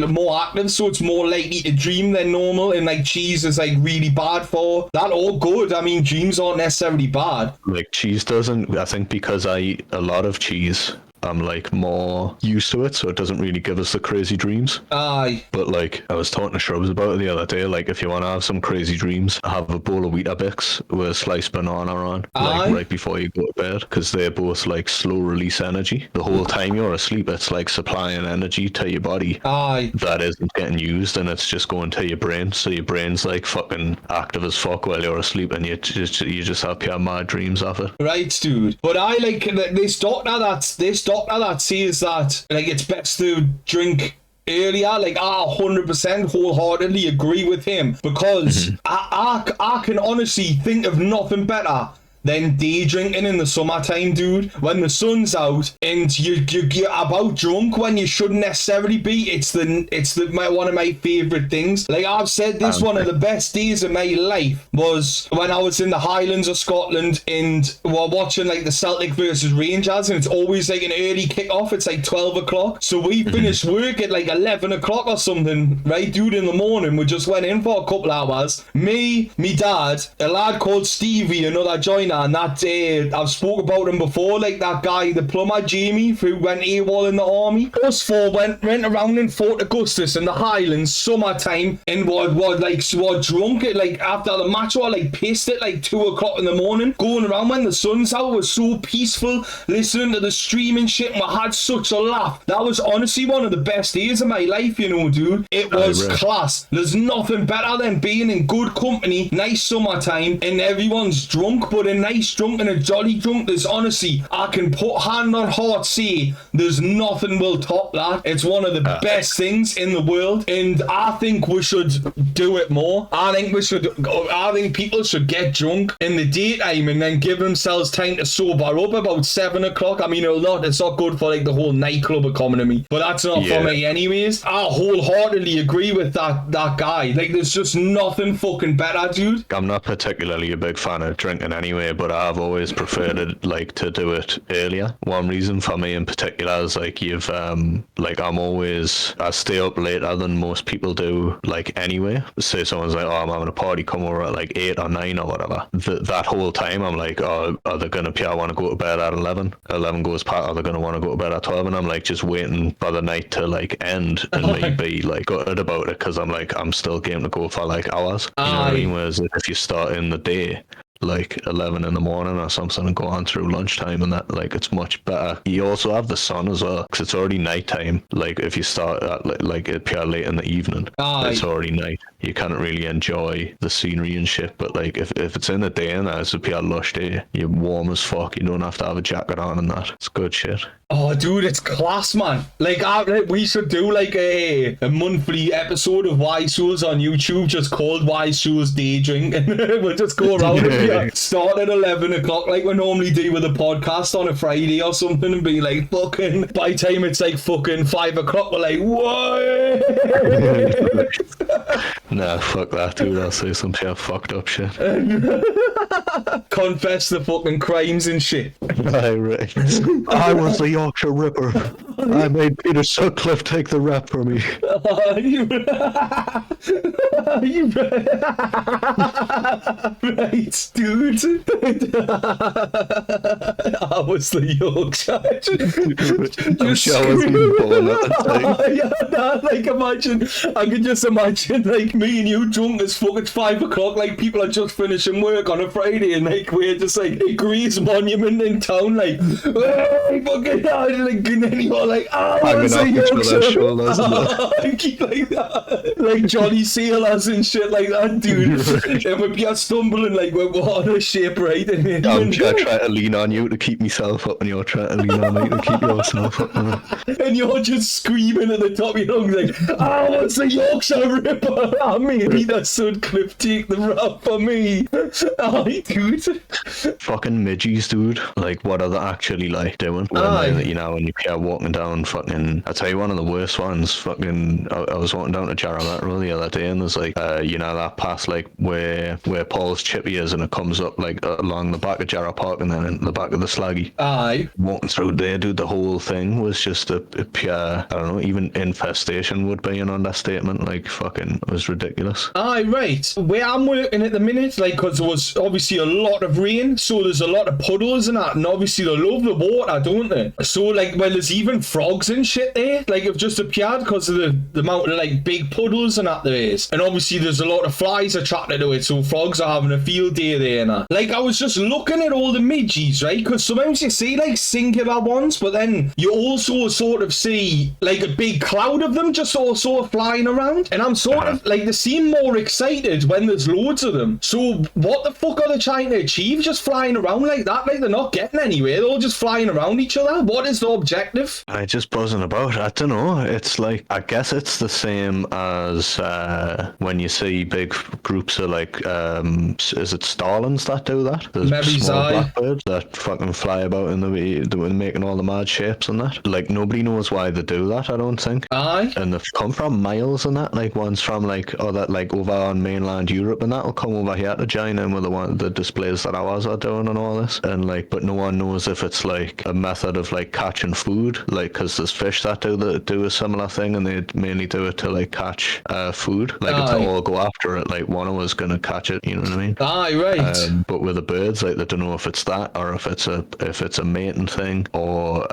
more active, so it's more likely to dream than normal, and like cheese is like really bad for that, or good. I mean, dreams aren't necessarily bad. Like, cheese doesn't, I think because I eat a lot of cheese, I'm like more used to it, so it doesn't really give us the crazy dreams. Aye. But like, I was talking to Shrubs about it the other day, like, if you want to have some crazy dreams, have a bowl of Weetabix with a sliced banana on, Aye. like right before you go to bed, because they're both like slow release energy. The whole time you're asleep, it's like supplying energy to your body Aye. that isn't getting used, and it's just going to your brain, so your brain's like fucking active as fuck while you're asleep, and you just have pure mad dreams of it. Right, dude. But I like this doctor that says that like it's best to drink earlier. Like, I 100% wholeheartedly agree with him, because I can honestly think of nothing better than day drinking in the summertime, dude. When the sun's out and you're about drunk when you shouldn't necessarily be. It's one of my favorite things. Like I've said, this one of the best days of my life was when I was in the Highlands of Scotland and we're watching like the Celtic versus Rangers, and it's always like an early kick-off. It's like 12 o'clock. So we finished work at like 11 o'clock or something, right, dude, in the morning. We just went in for a couple hours. Me dad, a lad called Stevie, another joiner, and that I've spoke about him before, like that guy, the plumber Jamie, who went AWOL in the army. Us four went around in Fort Augustus in the Highlands, summertime, and were drunk at like after the match, or like pissed at like 2 o'clock in the morning, going around when the sun's out. Was so peaceful, listening to the streaming shit, and we had such a laugh. That was honestly one of the best days of my life, you know, dude. It was class. There's nothing better than being in good company, nice summertime, and everyone's drunk, but a nice drunk and a jolly drunk. There's honestly, I can put hand on heart say, there's nothing will top that. It's one of the best things in the world, and I think we should do it more. I think people should get drunk in the daytime and then give themselves time to sober up about 7 o'clock. I mean, it's not good for like the whole nightclub economy, but that's not for me anyways. I wholeheartedly agree with that guy. Like, there's just nothing fucking better, dude. I'm not particularly a big fan of drinking anyway, but I've always preferred it like to do it earlier. One reason for me in particular is like I stay up later than most people do, like anyway. Say someone's like, oh, I'm having a party, come over at like 8 or 9 or whatever. That whole time I'm like, oh, are they gonna I want to go to bed at 11? 11 goes past, are they gonna want to go to bed at 12? And I'm like just waiting for the night to like end and maybe like gutted about it, because I'm like, I'm still game to go for like hours. You know what I mean? Whereas if you start in the day, like 11 in the morning or something, and go on through lunchtime and that, like, it's much better. You also have the sun as well, because it's already nighttime. Like if you start at like it pure late in the evening, it's already night. You can't really enjoy the scenery and shit. But like if it's in the day and it's a pure lush day, you're warm as fuck, you don't have to have a jacket on and that. It's good shit. Oh, dude, it's class, man. Like, we should do like a monthly episode of Wisefools on YouTube, just called Wisefools Day Drink, and we'll just go around and start at 11 o'clock like we normally do with a podcast on a Friday or something, and be like, fucking, by the time it's like fucking 5 o'clock, we're like, what? Nah, fuck that, dude. I'll say some pure fucked up shit. Confess the fucking crimes and shit. Right. I was the Yorkshire Ripper. I made Peter Sutcliffe take the rap for me. Right, dude. I was the Yorkshire. I'm sure I wasn't even born at the time. I could just imagine like me and you drunk as fuck. It's 5 o'clock, like people are just finishing work on a Friday, and like we're just like a Greece monument in town, like, hey, fucking hell, like, and then you're like, oh, hanging off each other's shoulders and keep like that, like Johnny Sailors and shit like that, dude. And we'd be stumbling like we're on a ship, right? And then I'm trying to lean on you to keep myself up, and you're trying to lean on me to keep yourself up. And you're just screaming at the top of your lungs like, oh, it's the Yorkshire Ripper. I mean, Peter Sutcliffe take the rap for me. Aye, dude. Fucking midgies, dude. Like, what are they actually like doing? You know, when you're walking down fucking, I'll tell you one of the worst ones, fucking, I was walking down to Jarratt the other day, and there's like, you know, that pass like where Paul's Chippy is, and it comes up like along the back of Jarratt Park and then in the back of the Slaggy. Aye. Walking through there, dude, the whole thing was just a pure, I don't know, even infestation would be an understatement. Like, fucking, it was ridiculous. Aye, right. Where I'm working at the minute, like, because there was obviously a lot of rain, so there's a lot of puddles and that, and obviously they love the water, don't they? So, like, well, there's even frogs and shit there, like, have just appeared because of the amount of, like, big puddles and that there is. And obviously there's a lot of flies attracted to it, so frogs are having a field day there and that. Like, I was just looking at all the midgies, right? Because sometimes you see, like, singular ones, but then you also sort of see, like, a big cloud of them just also flying around. And I'm sort of, like, they seem more excited when there's loads of them. So what the fuck are they trying to achieve just flying around like that? Like, they're not getting anywhere. They're all just flying around each other. What is the objective? I just buzzing about. I don't know. It's like, I guess it's the same as when you see big groups of like, is it starlings that do that? There's Maybe small Zai. blackbirds that fucking fly about in the way, they're making all the mad shapes and that. Like, nobody knows why they do that, I don't think. Aye. And they've come from miles and that, like one's from like, oh, that like over on mainland Europe and that'll come over here to join in with the displays that ours are doing and all this. And like, but no one knows if it's like a method of like catching food, like, because there's fish that do a similar thing, and they mainly do it to like catch food. Like, if they all go after it, like one of us gonna catch it, you know what I mean? Aye, right. But with the birds, like, they don't know if it's that, or if it's a mating thing, or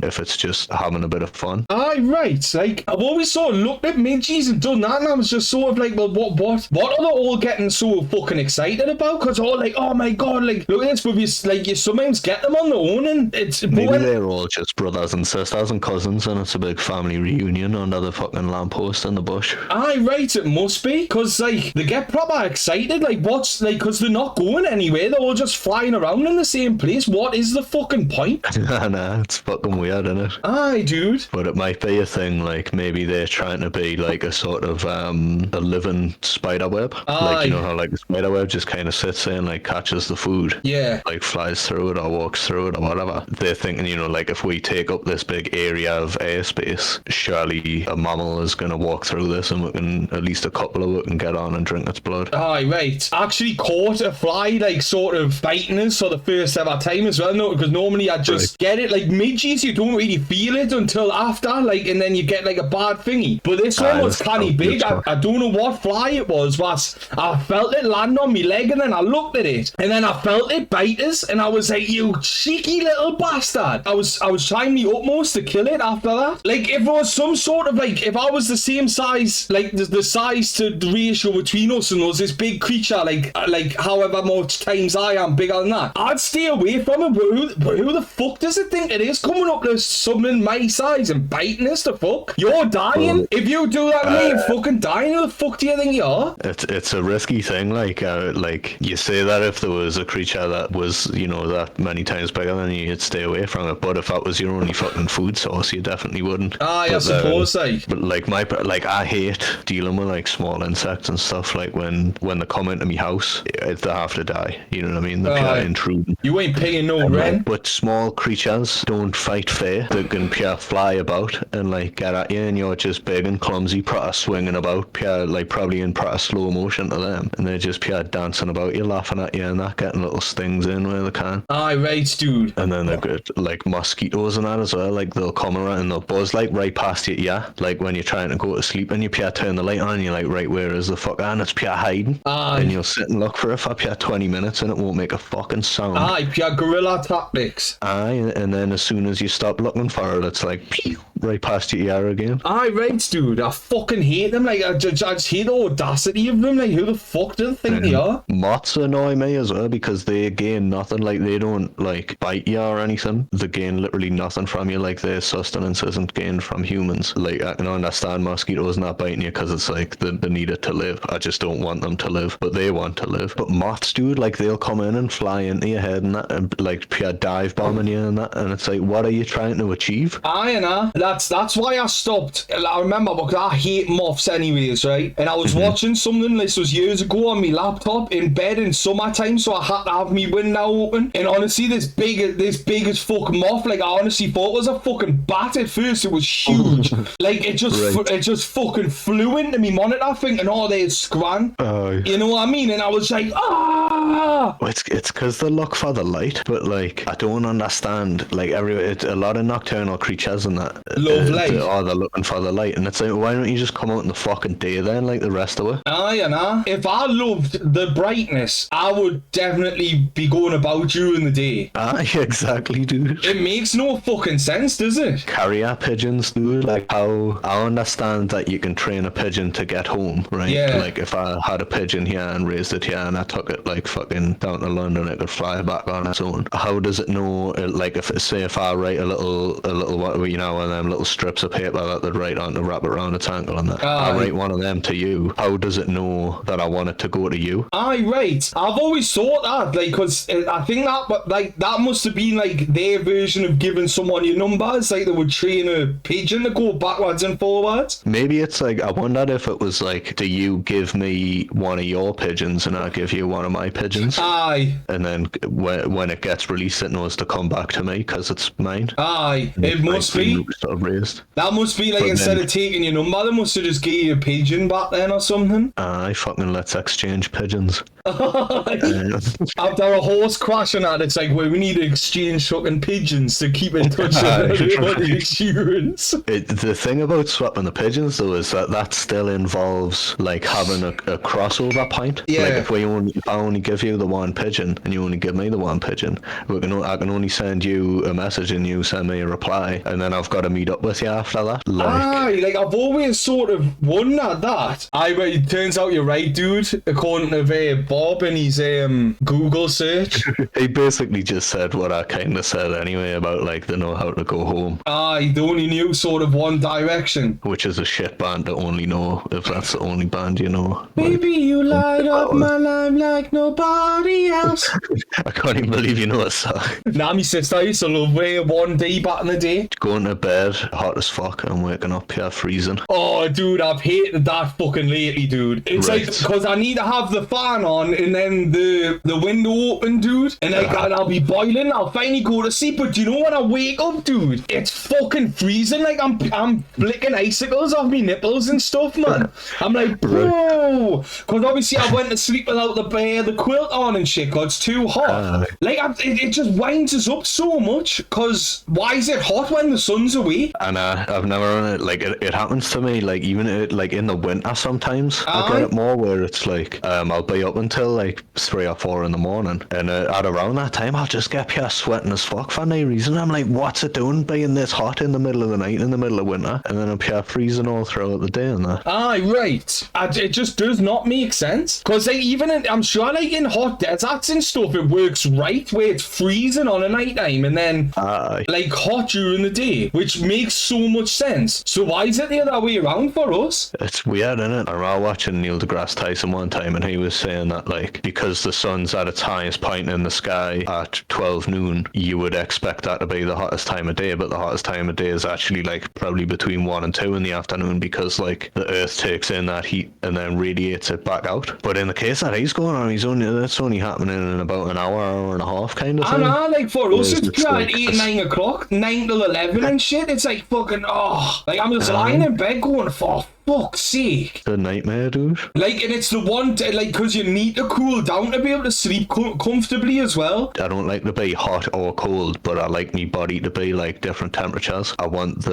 if it's just having a bit of fun. Aye, right. Like, I've always sort of looked at midges and done that, and I was just sort of like, well, what are they all getting so fucking excited about? Because all like, oh my god, like, look at this, but you sometimes get them on their own, and it's... Maybe they're all just brothers and sisters and cousins, and it's a big family reunion under the fucking lamppost in the bush. Aye, right, it must be, because, like, they get proper excited, like, what's, like, because they're not going anywhere, they're all just flying around in the same place. What is the fucking point? Nah, it's fucking weird, isn't it? Aye, dude. But it might be a thing, like, maybe they're trying to be, like, a sort of, a living spider web. Aye. Like, you know how, like, the spider web just kind of sits there and, like, catches the food. Yeah. Like, flies through it or walks through it or whatever. They're thinking, you know, like, if we take up this big area of airspace, surely a mammal is going to walk through this, and we can, at least a couple of it can get on and drink its blood. Aye, right. Actually caught a fly, like, sort of biting us for the first ever time as well, no, because normally I just get it, like, midges, you don't really feel it until after, like, and then you get, like, a bad thingy. But this one was canny big. I don't know what fly it was, but I felt it land on my leg, and then I looked at it, and then I felt it bite us, and I was like, you cheeky little bastard. I was trying my utmost to kill it after that. Like, if it was some sort of, like, if I was the same size, like, the size to the ratio between us and us, this big creature, like however much times I am bigger than that, I'd stay away from it. But who the fuck does it think it is coming up to something my size and biting us? The fuck? You're dying. If you do that to me, you're fucking dying. Who the fuck do you think you are? It's a risky thing, like you say that if there was a creature that was, you know, that many times bigger than you, you'd stay away from it. But if that was your only fucking food source, you definitely wouldn't. I suppose, like. But like I hate dealing with like small insects and stuff. Like when they come into my house, they have to die. You know what I mean? They're pure intruding. You ain't paying no rent. But small creatures don't fight fair. They can pure fly about and like get at you, and you're just big and clumsy, pure swinging about, pure like probably in pure slow motion to them, and they're just pure dancing about you, laughing at you, and that, getting little stings in where they can. Aye, right, dude. And then they've got like mosquitoes and that as well. Like they'll come around and they'll buzz like right past you. Yeah, like when you're trying to go to sleep and you pure turn the light on, and you're like, right, where is the fuck? And it's pure hiding. Aye. And you'll sit and look for it for pure 20 minutes and it won't make a fucking sound. Aye, pure guerrilla tactics. Aye, and then as soon as you stop looking for it, it's like pew, right past your ear again. Aye, right, dude. I fucking hate them. Like, I just hate the audacity of them. Like, who the fuck do they think they are? Moths annoy me as well because they gain nothing. Like, they don't like bite you or anything. They gain literally nothing from you. Like, their sustenance isn't gained from humans. Like, I can understand mosquitoes not biting you because it's like they need it to live. I just don't want them to live, but they want to live. But moths, dude, like, they'll come in and fly into your head and that, and like pure dive bombing you and that, and it's like, what are you trying to achieve? Aye, nah. That's why I stopped. I remember because I hate moths anyways, right? And I was watching something, this was years ago, on my laptop in bed in summertime, so I had to have my window open. And honestly, this big as fuck moth, like, I honestly thought it was a fucking bat at first. It was huge. Like, it just fucking flew into me monitor thinking, oh, there's Scran. You know what I mean? And I was like, ah! It's because they look for the light, but like, I don't understand. Like, a lot of nocturnal creatures and that love light. They're looking for the light, and it's like, why don't you just come out in the fucking day then, like the rest of it? Aye, nah. If I loved the brightness, I would definitely be going about during the day. Aye, exactly, dude. It makes no fucking sense, does it? Carrier pigeons, dude. Like, how I understand that you can train a pigeon to get home, right? Yeah. Like, if I had a pigeon here and raised it here and I took it like fucking down to London, it could fly back on its own. How does it know, like, if I write a little, what, you know, one of them little strips of paper that they'd write on to wrap around its ankle and that. I write one of them to you. How does it know that I want it to go to you? Aye, right. I've always thought that, like, because I think that, like, that must have been, like, their version of giving someone your numbers. Like, they would train a pigeon to go backwards and forwards. Maybe it's like, I wondered if it was like, do you give me one of your pigeons and I give you one of my pigeons? Aye. And then when it gets released, it knows to come back to me because it's mine. Aye. It must be. Sort of raised. That must be like, but instead of taking your number, they must have just gave you a pigeon back then or something. Aye, fucking let's exchange pigeons. After a horse crash and that, it's like, well, we need to exchange fucking pigeons to keep in touch with the insurance. The thing about swapping the pigeons, though, is that still involves, like, having a crossover point. Yeah. Like, if I only give you the one pigeon, and you only give me the one pigeon, I can only send you a message and you send me a reply, and then I've got to meet up with you after that. Like I've always sort of wondered that. But it turns out you're right, dude. According to Bob and his Google search. He basically just said what I kind of said anyway about, like, they know how to go home. They only knew sort of one direction. Which is a shit band to only know if that's the only band you know. Baby, you light up my life like nobody else. I can't even believe you know a song. Nah, my sister used to love One Day back in the day. Going to bed, hot as fuck, and waking up here freezing. Oh, dude, I've hated that fucking lately, dude. It's right. Like, because I need to have the fan on and then the window open, dude. And like, I'll be boiling, I'll finally go to sleep. But you know when I wake up, dude, it's fucking freezing. Like, I'm flicking icicles off me nipples and stuff, man. I'm like, bro. Because obviously I went to sleep without the quilt on and shit, because it's too hot. Like, it just winds us up so much. Because why is it hot when the sun's away? And I've never, like, it happens to me, like, even like in the winter sometimes. I get it more where it's like, I'll be up until like 3 or 4 in the morning, and at around that time I'll just get pure sweating as fuck for no reason. I'm like, what's it doing being this hot in the middle of the night, in the middle of winter, and then I'm pure freezing all throughout the day and that. Right. It just does not make sense. Because like, even I'm sure like in hot deserts and stuff, it works right, where it's freezing on a night time and then like hot during the day, which makes so much sense. So why is it the other way around for us? It's weird, isn't it? I was watching Neil deGrasse Tyson one time, and he was saying that, like, because the sun's at its highest point in the sky at 12 noon, you would expect that to be the hottest time of day, but the hottest time of day is actually like probably between 1 and 2 in the afternoon, because like the earth takes in that heat and then radiates it back out. But in the case that he's going on, that's only happening in about an hour and a half kind of thing. I know, like for us it's like 8, 9 o'clock, 9 till 11 and shit. It's like fucking, like I'm just lying in bed going, for fuck's sake. It's a nightmare, dude. Like, and it's the one, like, because you need to cool down to be able to sleep comfortably as well. I don't like to be hot or cold, but I like me body to be like different temperatures. I want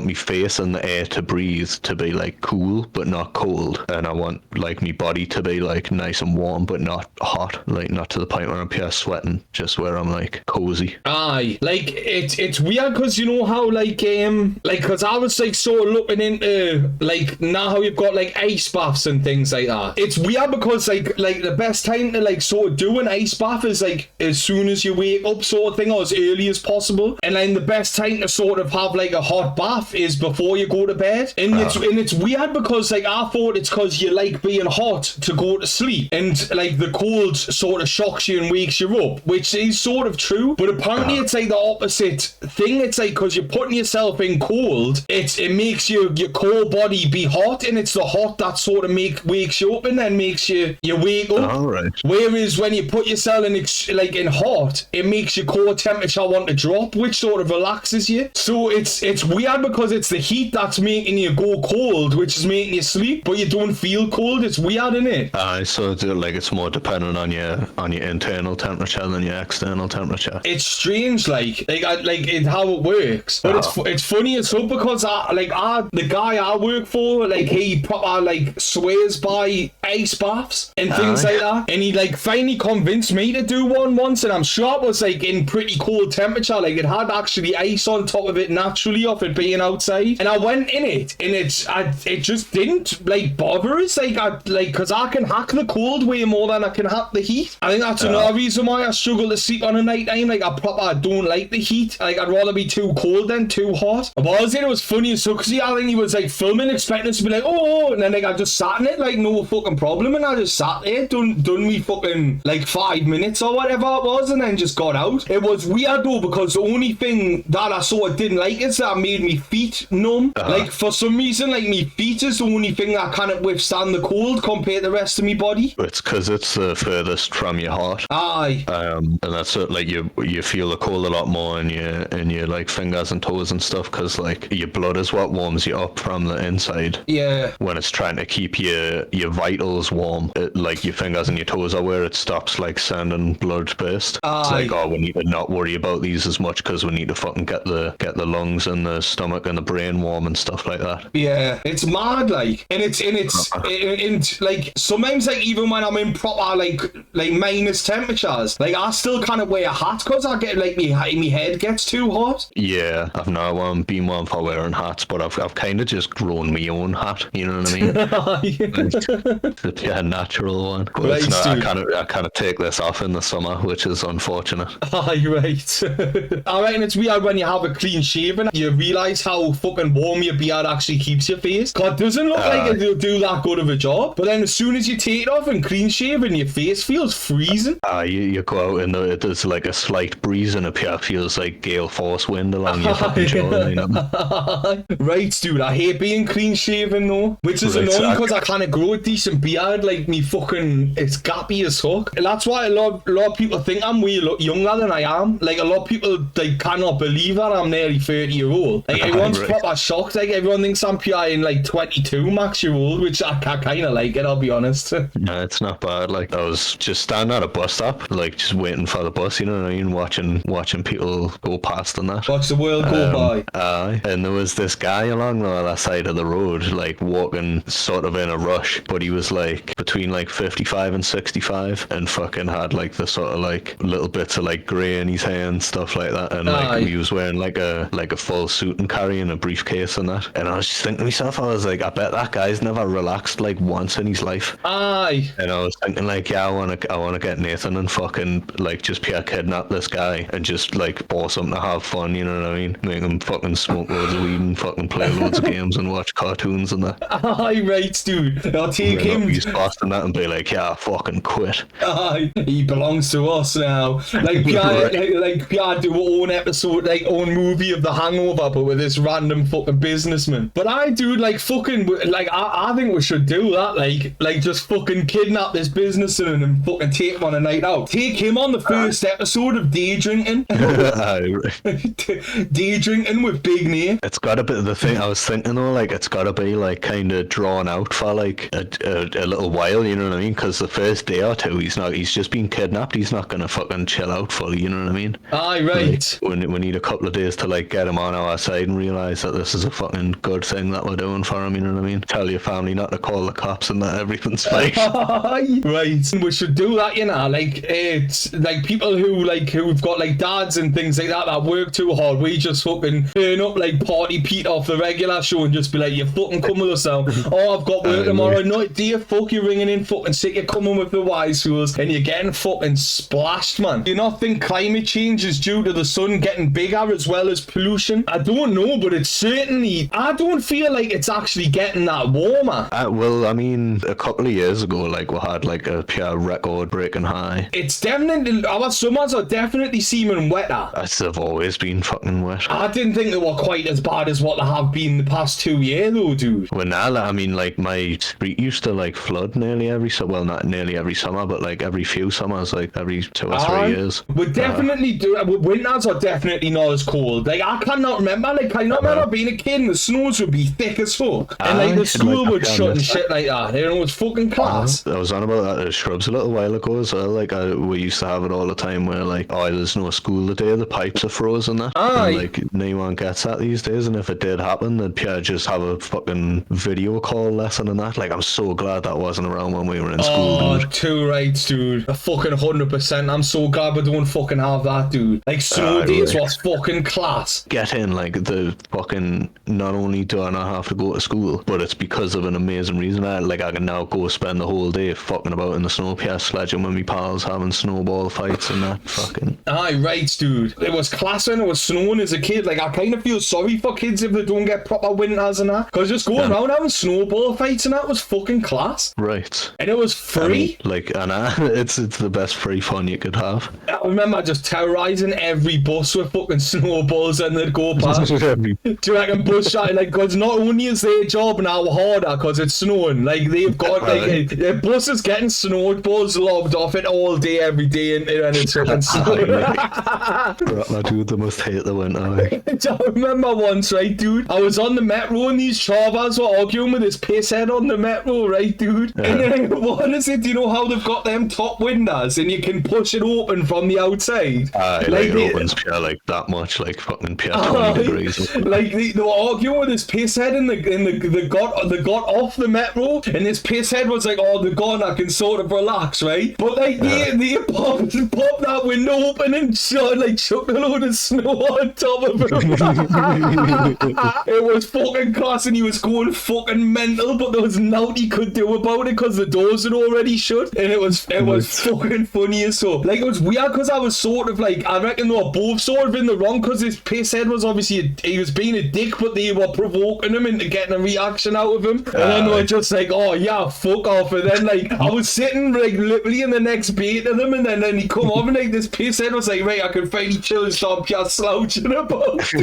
me face and the air to breathe to be like cool but not cold, and I want like me body to be like nice and warm but not hot, like not to the point where I'm pure sweating, just where I'm like cozy. Like it's weird because you know how like because I was like sort of looking into like now how you've got like ice baths and things like that. It's weird because like the best time to like sort of do an ice bath is like as soon as you wake up sort of thing, or as early as possible. And then the best time to sort of have like a hot bath is before you go to bed. And it's weird because like I thought it's because you like being hot to go to sleep, and like the cold sort of shocks you and wakes you up, which is sort of true. But apparently it's like the opposite thing. It's like because you're putting yourself in cold, it makes your core body be hot, and it's the hot that sort of wakes you up and then makes you wake up. Right. Whereas when you put yourself in hot, it makes your core temperature want to drop, which sort of relaxes you. So it's weird because it's the heat that's making you go cold, which is making you sleep, but you don't feel cold. It's weird, isn't it? So like it's more dependent on your internal temperature than your external temperature. It's strange, like it's how it works. But it's funny as well because the guy I work for. Like, he proper, like, swears by ice baths and things like that. And he, like, finally convinced me to do one once, and I'm sure it was, like, in pretty cold temperature. Like, it had actually ice on top of it naturally off it being outside. And I went in it, and it just didn't, like, bother us. Like, because I can hack the cold way more than I can hack the heat. I think that's another reason why I struggle to sleep on a night time. Like, I don't like the heat. Like, I'd rather be too cold than too hot. But I was saying it was funny as so, because I think he was, like, filming, expecting us to be like, oh, and then, like, I just sat in it, like, no fucking problem, and I just sat there, done me fucking, like, 5 minutes or whatever it was, and then just got out. It was weird, though, because the only thing that I sort of didn't like is that it made me feet numb. Like, for some reason, like, me feet is the only thing that can't withstand the cold compared to the rest of me body. It's because it's the furthest from your heart. Aye. And that's it, like, you feel the cold a lot more in your like, fingers and toes and stuff, because, like, your blood is what warms you up from the inside. Yeah. When it's trying to keep your vitals warm, like, your fingers and your toes are where it stops, like, sending blood burst. It's like, oh, we need to not worry about these as much because we need to fucking get the lungs and the stomach and the brain warm and stuff like that. Yeah, it's mad, like, and it's like, sometimes, like, even when I'm in proper, like minus temperatures, like, I still kind of wear a hat because I get, like, my head gets too hot. Yeah, I've now been one for wearing hats, but I've kind of just grown my own hat, you know what I mean? It's a natural one. But Right, it's not, dude. I kind of take this off in the summer, which is unfortunate. Aye, right. I reckon it's weird when you have a clean shaven, you realise how fucking warm your beard actually keeps your face. God, it doesn't look like it'll do that good of a job. But then as soon as you take it off and clean shaven, your face feels freezing. You go out and there's like a slight breeze and it feels like gale force wind along your fucking jawline. Right, dude, I hate being clean shaven though, which is annoying because I kind of grow a decent beard, like me fucking, it's gappy as fuck. And that's why a lot of people think I'm way younger than I am. Like, a lot of people, like, cannot believe that I'm nearly 30-year-old. Like, everyone's proper shocked. Like, everyone thinks I'm in like 22 max-year-old, which I kind of like it, I'll be honest. No, it's not bad. Like, I was just standing at a bus stop, like, just waiting for the bus, you know what I mean, watching people go past and that. Watch the world go by. Aye. And there was this guy along the other side of the road, like, walking sort of in a rush, but he was like between like 55 and 65 and fucking had like the sort of like little bits of like grey in his hair and stuff like that, and like he was wearing like a full suit and carrying a briefcase and that. And I was just thinking to myself, I was like, I bet that guy's never relaxed like once in his life. Aye. And I was thinking, like, yeah, I wanna get Nathan and fucking like just pure kidnap this guy and just like force him to have fun, you know what I mean? Make him fucking smoke loads of weed and fucking play loads of games and watch cartoons and that. Aye, right, dude. I'll take him. He's past and that and be like, yeah, fucking quit. Aye, he belongs to us now. Like, Pierre do our own episode, like, own movie of The Hangover, but with this random fucking businessman. But I, dude, like, fucking, like, I think we should do that, like just fucking kidnap this businessman and fucking take him on a night out. Take him on the first episode of Day Drinking. Day Drinking with Big Nate. It's gotta be, the thing I was thinking though, like, it's gotta be like kind of drawn out for like a little while, you know what I mean? Because the first day or two, he's just been kidnapped. He's not gonna fucking chill out fully, you know what I mean? Aye, right. Like, we need a couple of days to like get him on our side and realise that this is a fucking good thing that we're doing for him, you know what I mean? Tell your family not to call the cops and that everything's fine. Right. We should do that, you know, like, it's like people who've got like dads and things like that work too hard. We just fucking turn up like Party Pete off the regular show and just be like, you fucking come with us now. Oh, I've got work tomorrow. No, dear fuck, you're ringing in fucking sick. You're coming with the wisefools and you're getting fucking splashed, man. Do you not think climate change is due to the sun getting bigger as well as pollution? I don't know, but it's certainly, I don't feel like it's actually getting that warmer. Well, I mean, a couple of years ago, like, we had like a pure record-breaking high. It's definitely, our summers are definitely seeming wetter. They've always been fucking wet. I didn't think they were quite as bad as what they have been the past 2 years though, dude. Well, now, I mean, like, my street used to like flood nearly every summer. Well, not nearly every summer, but like every few summers, like every 2 or 3 years. We definitely do. Winters are definitely not as cold. Like, I cannot remember. Like, I not remember being a kid and the snows would be thick as fuck, and like the school would shut and shit like that. You know, it's fucking class. I was on about that at Shrubs a little while ago as well. Like, we used to have it all the time where like, oh, there's no school today, the pipes are frozen. That. Aye. And, like, no one gets that these days, and if it did happen, they'd just have a fucking video call lesson and that. Like, I'm so glad that wasn't around when we were in school, dude. Too right, dude. A fucking 100%. I'm so glad we don't fucking have that, dude. Like, snow days was fucking class. Get in, like, the fucking, not only do I not have to go to school, but it's because of an amazing reason. I can now go spend the whole day fucking about in the snow, sledging with me pals, having snowball fights and that fucking. Aye, right, dude. It was class when it was snowing as a kid. Like, I kind of feel sorry for kids if they don't get proper winters and that. Because just going around having snowball fights and that was fucking class. Right. And it was free. It's the best free fun you could have. I remember just terrorising every bus with fucking snowballs and they'd go past. Do you reckon bus shot, like, because not only is their job now harder because it's snowing, like, they've got, like, their bus is getting snowballs lobbed off it all day, every day, and it's fucking snowing. That dude, they must hate the winter, like. I remember once, right, dude, I was on the metro and these chavas were arguing with this pisshead on the metro, right, dude? Yeah. And then, what is it, do you know how they've got them top windows and you can push it open from the outside? Like it opens like that much, like fucking 20 degrees. Like they were arguing with this pisshead and they got off the metro and this pisshead was like, oh, they're gone, I can sort of relax, right? But like they popped that window open and chucked a load of snow on top of it. It was fucking class and he was going fucking mental, but there was nothing he could do about it because the doors had already shut, and it was fucking funny as so. Like, it was weird because I was sort of like, I reckon they were both sort of in the wrong because this pisshead was obviously he was being a dick, but they were provoking him into getting a reaction out of him, and then they were just like, oh yeah, fuck off. And then like I was sitting like literally in the next bait of them, and then he come over and like this pisshead was like, right, I can finally chill and stop just slouching about.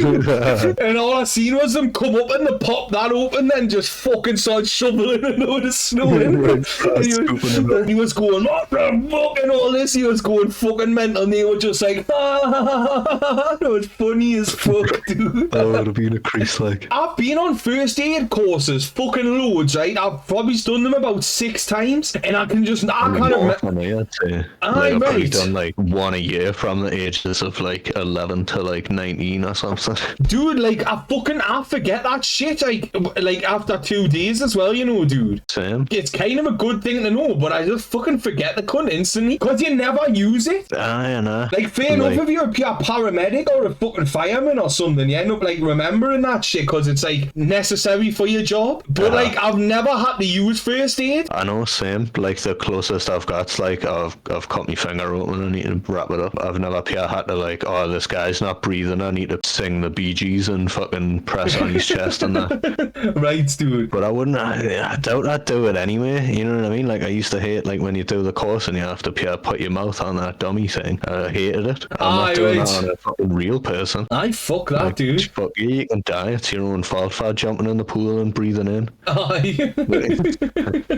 And all I seen was them come up and they pop that open, then just fucking start shoveling a load of snow in. And he was going, what the fuck, and all this, he was going fucking mental, and they were just like, it was funny as fuck, dude. That would have been a crease, like. I've been on first aid courses, fucking loads, right? I've probably done them about 6 times, and I kind of I'd say. I've probably done like one a year from the ages of like 11 to like 19 or something. Dude, like I forget that shit like after 2 days as well, you know, dude. Same. It's kind of a good thing to know, but I just fucking forget the cunt instantly because you never use it. I know. Like, fair enough, if you're a paramedic or a fucking fireman or something, you end up like remembering that shit because it's like necessary for your job. But like, I've never had to use first aid. I know, same. Like, the closest I've got's like I've cut my finger open and I need to wrap it up. I've never had to like, oh, this guy's not breathing, I need to sing the Bee Gees and fucking press on his chest and that. Right, dude. But I doubt I'd do it anyway, you know what I mean? Like, I used to hate like when you do the course and you have to put your mouth on that dummy thing. I hated it. I'm not doing that on a fucking real person. Aye, fuck that, like, dude. Fuck you can die. It's your own fault for jumping in the pool and breathing in. Aye.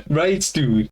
Right, dude.